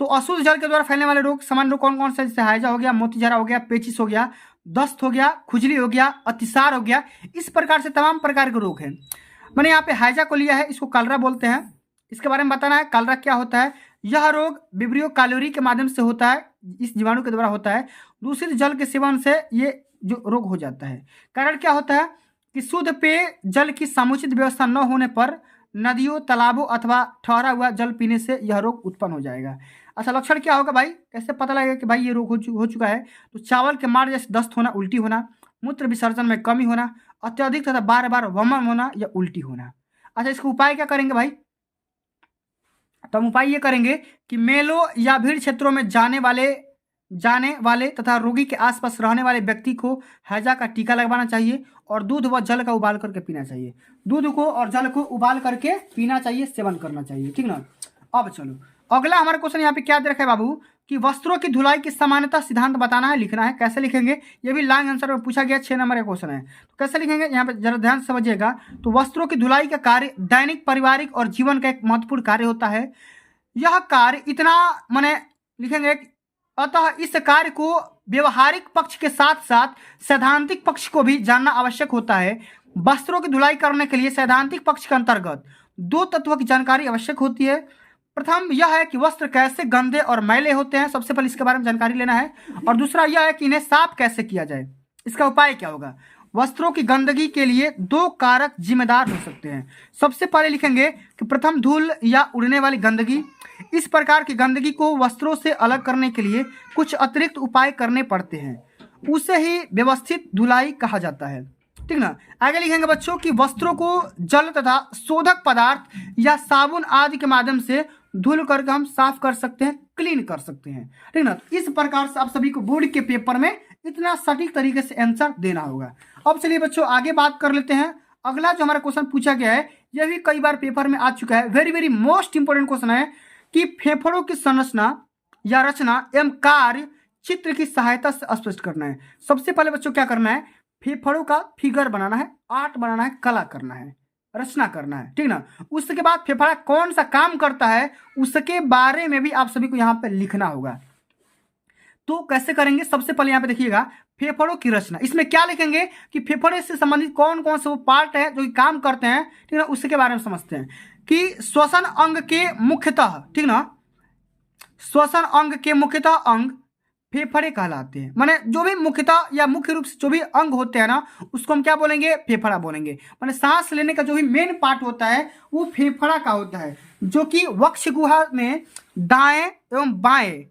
तो अशुद्ध जल के द्वारा फैलने वाले रोग, सामान्य रोग कौन कौन से, जैसे हैजा हो गया, मोतीजरा हो गया, पेचिस हो गया, दस्त हो गया, खुजली हो गया, अतिसार हो गया, इस प्रकार से तमाम प्रकार के रोग हैं। मैंने यहाँ पे हैजा को लिया है, इसको कलरा बोलते हैं, इसके बारे में बताना है। कलरा क्या होता है, यह रोग विब्रियो कैलोरी के माध्यम से होता है, इस जीवाणु के द्वारा होता है। दूषित जल के सेवन से ये जो रोग हो जाता है। कारण क्या होता है कि शुद्ध पेय जल की समुचित व्यवस्था न होने पर नदियों, तालाबों अथवा ठहरा हुआ जल पीने से यह रोग उत्पन्न हो जाएगा। अच्छा, लक्षण क्या होगा भाई, कैसे पता लगेगा कि भाई ये रोग हो चुका है? तो चावल के मार जैसे दस्त होना, उल्टी होना, मूत्र विसर्जन में कमी होना, अत्यधिक तथा बार बार वमन होना या उल्टी होना। अच्छा, इसका उपाय क्या करेंगे भाई? तो हम उपाय ये करेंगे कि मेलों या भीड़ क्षेत्रों में जाने वाले तथा रोगी के आसपास रहने वाले व्यक्ति को हैजा का टीका लगवाना चाहिए और दूध व जल का उबाल करके पीना चाहिए। दूध को और जल को उबाल करके पीना चाहिए, सेवन करना चाहिए, ठीक ना। अब चलो अगला हमारा क्वेश्चन यहाँ पे क्या दे रखा है बाबू कि वस्त्रों की धुलाई की सामान्यतः सिद्धांत बताना है, लिखना है। कैसे लिखेंगे, ये भी लॉन्ग आंसर में पूछा गया, 6 नंबर का क्वेश्चन है। तो कैसे लिखेंगे यहाँ पे जरा ध्यान से समझिएगा। तो वस्त्रों की धुलाई का कार्य दैनिक, पारिवारिक और जीवन का एक महत्वपूर्ण कार्य होता है। यह कार्य इतना माने लिखेंगे, अतः इस कार्य को व्यवहारिक पक्ष के साथ साथ सैद्धांतिक पक्ष को भी जानना आवश्यक होता है। वस्त्रों की धुलाई करने के लिए सैद्धांतिक पक्ष के अंतर्गत 2 तत्वों की जानकारी आवश्यक होती है। प्रथम यह है कि वस्त्र कैसे गंदे और मैले होते हैं, सबसे पहले इसके बारे में जानकारी लेना है। और दूसरा यह है कि इन्हें साफ कैसे किया जाए, इसका उपाय क्या होगा। वस्त्रों की गंदगी के लिए 2 कारक जिम्मेदार हो सकते हैं। सबसे पहले लिखेंगे कि प्रथम धूल या उड़ने वाली गंदगी। इस प्रकार की गंदगी को वस्त्रों से अलग करने के लिए कुछ अतिरिक्त उपाय करने पड़ते हैं, उसे ही व्यवस्थित धुलाई कहा जाता है, ठीक ना। आगे लिखेंगे बच्चों कि वस्त्रों को जल तथा शोधक पदार्थ या साबुन आदि के माध्यम से धुल करके हम साफ कर सकते हैं, क्लीन कर सकते हैं, ठीक ना। इस प्रकार से आप सभी को बोर्ड के पेपर में इतना सटीक तरीके से आंसर देना होगा। अब चलिए बच्चों आगे बात कर लेते हैं। अगला जो हमारा क्वेश्चन पूछा गया है, यह भी कई बार पेपर में आ चुका है, very very most important question है कि फेफड़ों की संरचना या रचना एवं कार्य चित्र की सहायता से स्पष्ट करना है। सबसे पहले बच्चों क्या करना है, फेफड़ों का फिगर बनाना है, आर्ट बनाना है, कला करना है, रचना करना है, ठीक ना। उसके बाद फेफड़ा कौन सा काम करता है उसके बारे में भी आप सभी को यहाँ पे लिखना होगा। तो कैसे करेंगे, सबसे पहले यहाँ पे देखिएगा फेफड़ों की रचना। इसमें क्या लिखेंगे कि फेफड़े से संबंधित कौन कौन से वो पार्ट है जो काम करते हैं, ठीक ना, उसके बारे में समझते हैं। कि श्वसन अंग के मुख्यतः, ठीक ना, श्वसन अंग के मुख्यतः अंग फेफड़े कहलाते हैं। माने जो भी मुख्यतः या मुख्य रूप से जो भी अंग होते हैं ना, उसको हम क्या बोलेंगे, फेफड़ा बोलेंगे। माने सांस लेने का जो भी मेन पार्ट होता है वो फेफड़ा का होता है, जो कि वक्ष गुहा में दाएं एवं बाएं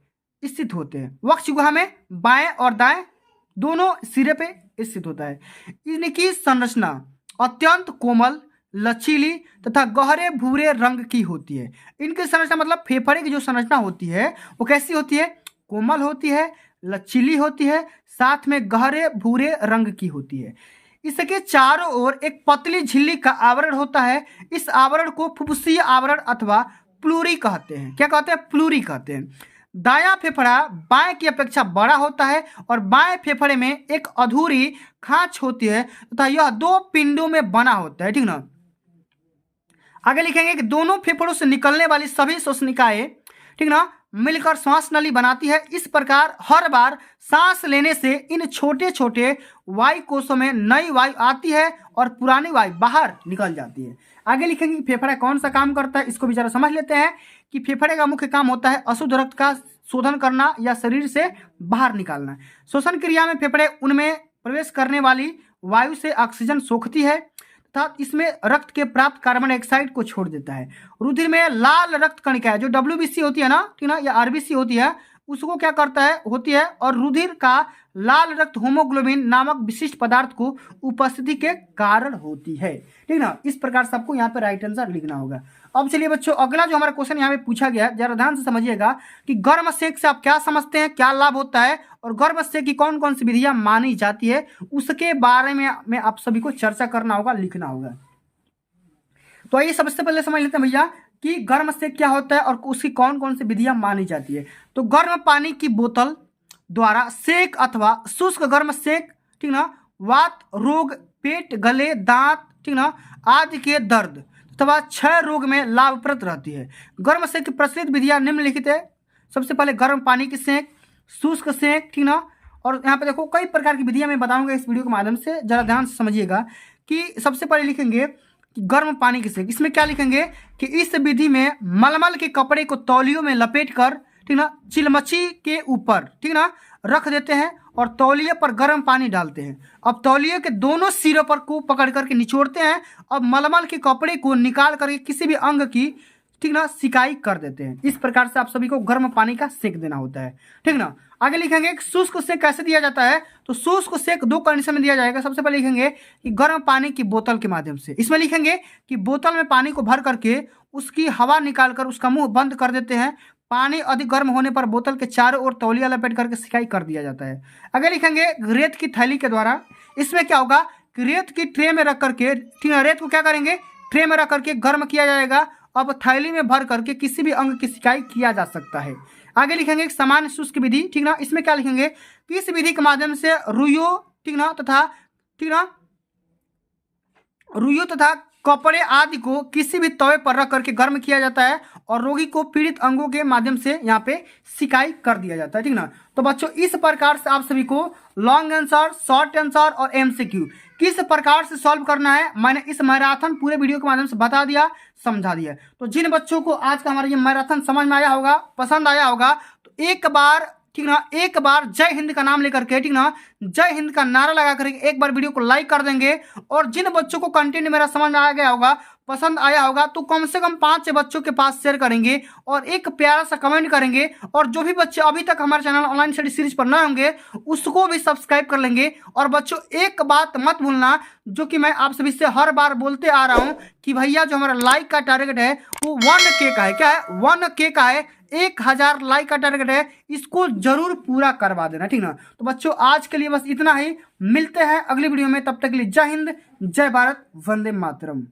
स्थित होते हैं। वक्ष गुहा में बाएं और दाएं दोनों सिरे पे स्थित होता है। इनकी संरचना अत्यंत कोमल, लचीली तथा गहरे भूरे रंग की होती है। इनकी संरचना मतलब फेफड़े की जो संरचना होती है वो कैसी होती है, कोमल होती है, लचीली होती है, साथ में गहरे भूरे रंग की होती है। इसके चारों ओर एक पतली झिल्ली का आवरण होता है। इस आवरण को फुफ्फुसीय आवरण अथवा प्लूरी कहते हैं। क्या कहते हैं, प्लूरी कहते हैं। दायां फेफड़ा बाएं की अपेक्षा बड़ा होता है और बाएं फेफड़े में एक अधूरी खांच होती है तथा यह 2 पिंडों में बना होता है, ठीक ना। आगे लिखेंगे कि दोनों फेफड़ों से निकलने वाली सभी श्वसनिकाएं, ठीक ना, मिलकर श्वास नली बनाती है। इस प्रकार हर बार सांस लेने से इन छोटे छोटे वायु कोशों में नई वायु आती है और पुरानी वायु बाहर निकल जाती है। आगे लिखेंगे कि फेफड़ा कौन सा काम करता है, इसको भी जरा समझ लेते हैं कि फेफड़े का मुख्य काम होता है अशुद्ध रक्त का शोधन करना या शरीर से बाहर निकालना। श्वसन क्रिया में फेफड़े उनमें प्रवेश करने वाली वायु से ऑक्सीजन सोखती है तथा इसमें रक्त के प्राप्त कार्बन डाइऑक्साइड को छोड़ देता है। रुधिर में लाल रक्त कणिकाएं जो WBC होती है ना, ठीक ना, या RBC होती है, उसको क्या करता है होती है, और रुधिर का लाल रक्त होमोग्लोबिन नामक विशिष्ट पदार्थ को उपस्थिति के कारण होती है। ठीक ना, इस प्रकार से आपको यहाँ पे राइट आंसर लिखना होगा। अब चलिए बच्चों, अगला जो हमारा क्वेश्चन यहाँ पे पूछा गया है, जरा ध्यान से समझिएगा कि गर्म सेक से आप क्या समझते हैं, क्या लाभ होता है, और गर्म सेक की कौन कौन सी विधियां मानी जाती है, उसके बारे में आप सभी को चर्चा करना होगा, लिखना होगा। तो आइए सबसे पहले समझ लेते हैं भैया कि गर्म सेक क्या होता है और उसकी कौन कौन सी विधियां मानी जाती है। तो गर्म पानी की बोतल द्वारा सेक अथवा शुष्क गर्म सेक, ठीक ना, वात रोग, पेट, गले, दांत, ठीक ना, आदि के दर्द अथवा क्षय रोग में लाभप्रद रहती है। गर्म सेक की प्रचलित विधियां निम्नलिखित है। सबसे पहले गर्म पानी की सेक, शुष्क सेक, ठीक ना, और यहाँ पे देखो कई प्रकार की विधियां मैं बताऊंगा इस वीडियो के माध्यम से, जरा ध्यान से समझिएगा कि सबसे पहले लिखेंगे कि गर्म पानी की सेक। इसमें क्या लिखेंगे कि इस विधि में मलमल के कपड़े को तौलियों में लपेट कर, ठीक ना, चिलमची के ऊपर, ठीक ना, रख देते हैं और तौलिए पर गर्म पानी डालते हैं। अब तौलिए के दोनों सिरों पर को पकड़ करके निचोड़ते हैं। अब मलमल के कपड़े को निकाल करके किसी भी अंग की, ठीक ना, सिकाई कर देते हैं। इस प्रकार से आप सभी को गर्म पानी का सेक देना होता है। ठीक ना, आगे लिखेंगे शुष्क सेक कैसे दिया जाता है। तो शुष्क सेक दो कंडीशन में दिया जाएगा। सबसे पहले लिखेंगे कि गर्म पानी की बोतल के माध्यम से। इसमें लिखेंगे कि बोतल में पानी को भर करके उसकी हवा निकालकर उसका मुंह बंद कर देते हैं। पानी अधिक गर्म होने पर बोतल के चारों ओर तौलिया लपेट करके सिकाई कर दिया जाता है। आगे लिखेंगे रेत की थैली के द्वारा। इसमें क्या होगा कि रेत की ट्रे में रख करके, ठीक है, रेत को क्या करेंगे, ट्रे में रख करके गर्म किया जाएगा। अब थैली में भर करके किसी भी अंग की सिकाई किया जा सकता है। आगे लिखेंगे सामान्य शुष्क विधि, ठीक ना। इसमें क्या लिखेंगे कि इस विधि के माध्यम से रुइयों, ठीक ना, तथा, ठीक ना, रुइयों तथा कपड़े आदि को किसी भी तवे पर रख करके गर्म किया जाता है और रोगी को पीड़ित अंगों के माध्यम से यहाँ पे सिकाई कर दिया जाता है। ठीक ना, तो बच्चों इस प्रकार से आप सभी को लॉन्ग आंसर, शॉर्ट आंसर और एमसीक्यू किस प्रकार से सॉल्व करना है मैंने इस मैराथन पूरे वीडियो के माध्यम से बता दिया, समझा दिया। तो जिन बच्चों को आज का हमारा ये मैराथन समझ में आया होगा, पसंद आया होगा, तो एक बार, ठीक ना, एक बार जय हिंद का नाम लेकर के, ठीक ना, जय हिंद का नारा लगा करके एक बार वीडियो को लाइक कर देंगे। और जिन बच्चों को कंटेंट मेरा समझ में आ गया होगा, पसंद आया होगा, तो कम से कम 5 बच्चों के पास शेयर करेंगे और एक प्यारा सा कमेंट करेंगे। और जो भी बच्चे अभी तक हमारे चैनल ऑनलाइन स्टडी सीरीज पर नए होंगे उसको भी सब्सक्राइब कर लेंगे। और बच्चों एक बात मत भूलना, जो कि मैं आप सभी से हर बार बोलते आ रहा हूं कि भैया जो हमारा लाइक का टारगेट है वो 1K का है। क्या है, 1K का है, 1000 लाइक का टारगेट है, इसको जरूर पूरा करवा देना। ठीक ना, तो बच्चों आज के लिए बस इतना ही। मिलते हैं अगली वीडियो में, तब तक के लिए जय हिंद, जय भारत, वंदे मातरम।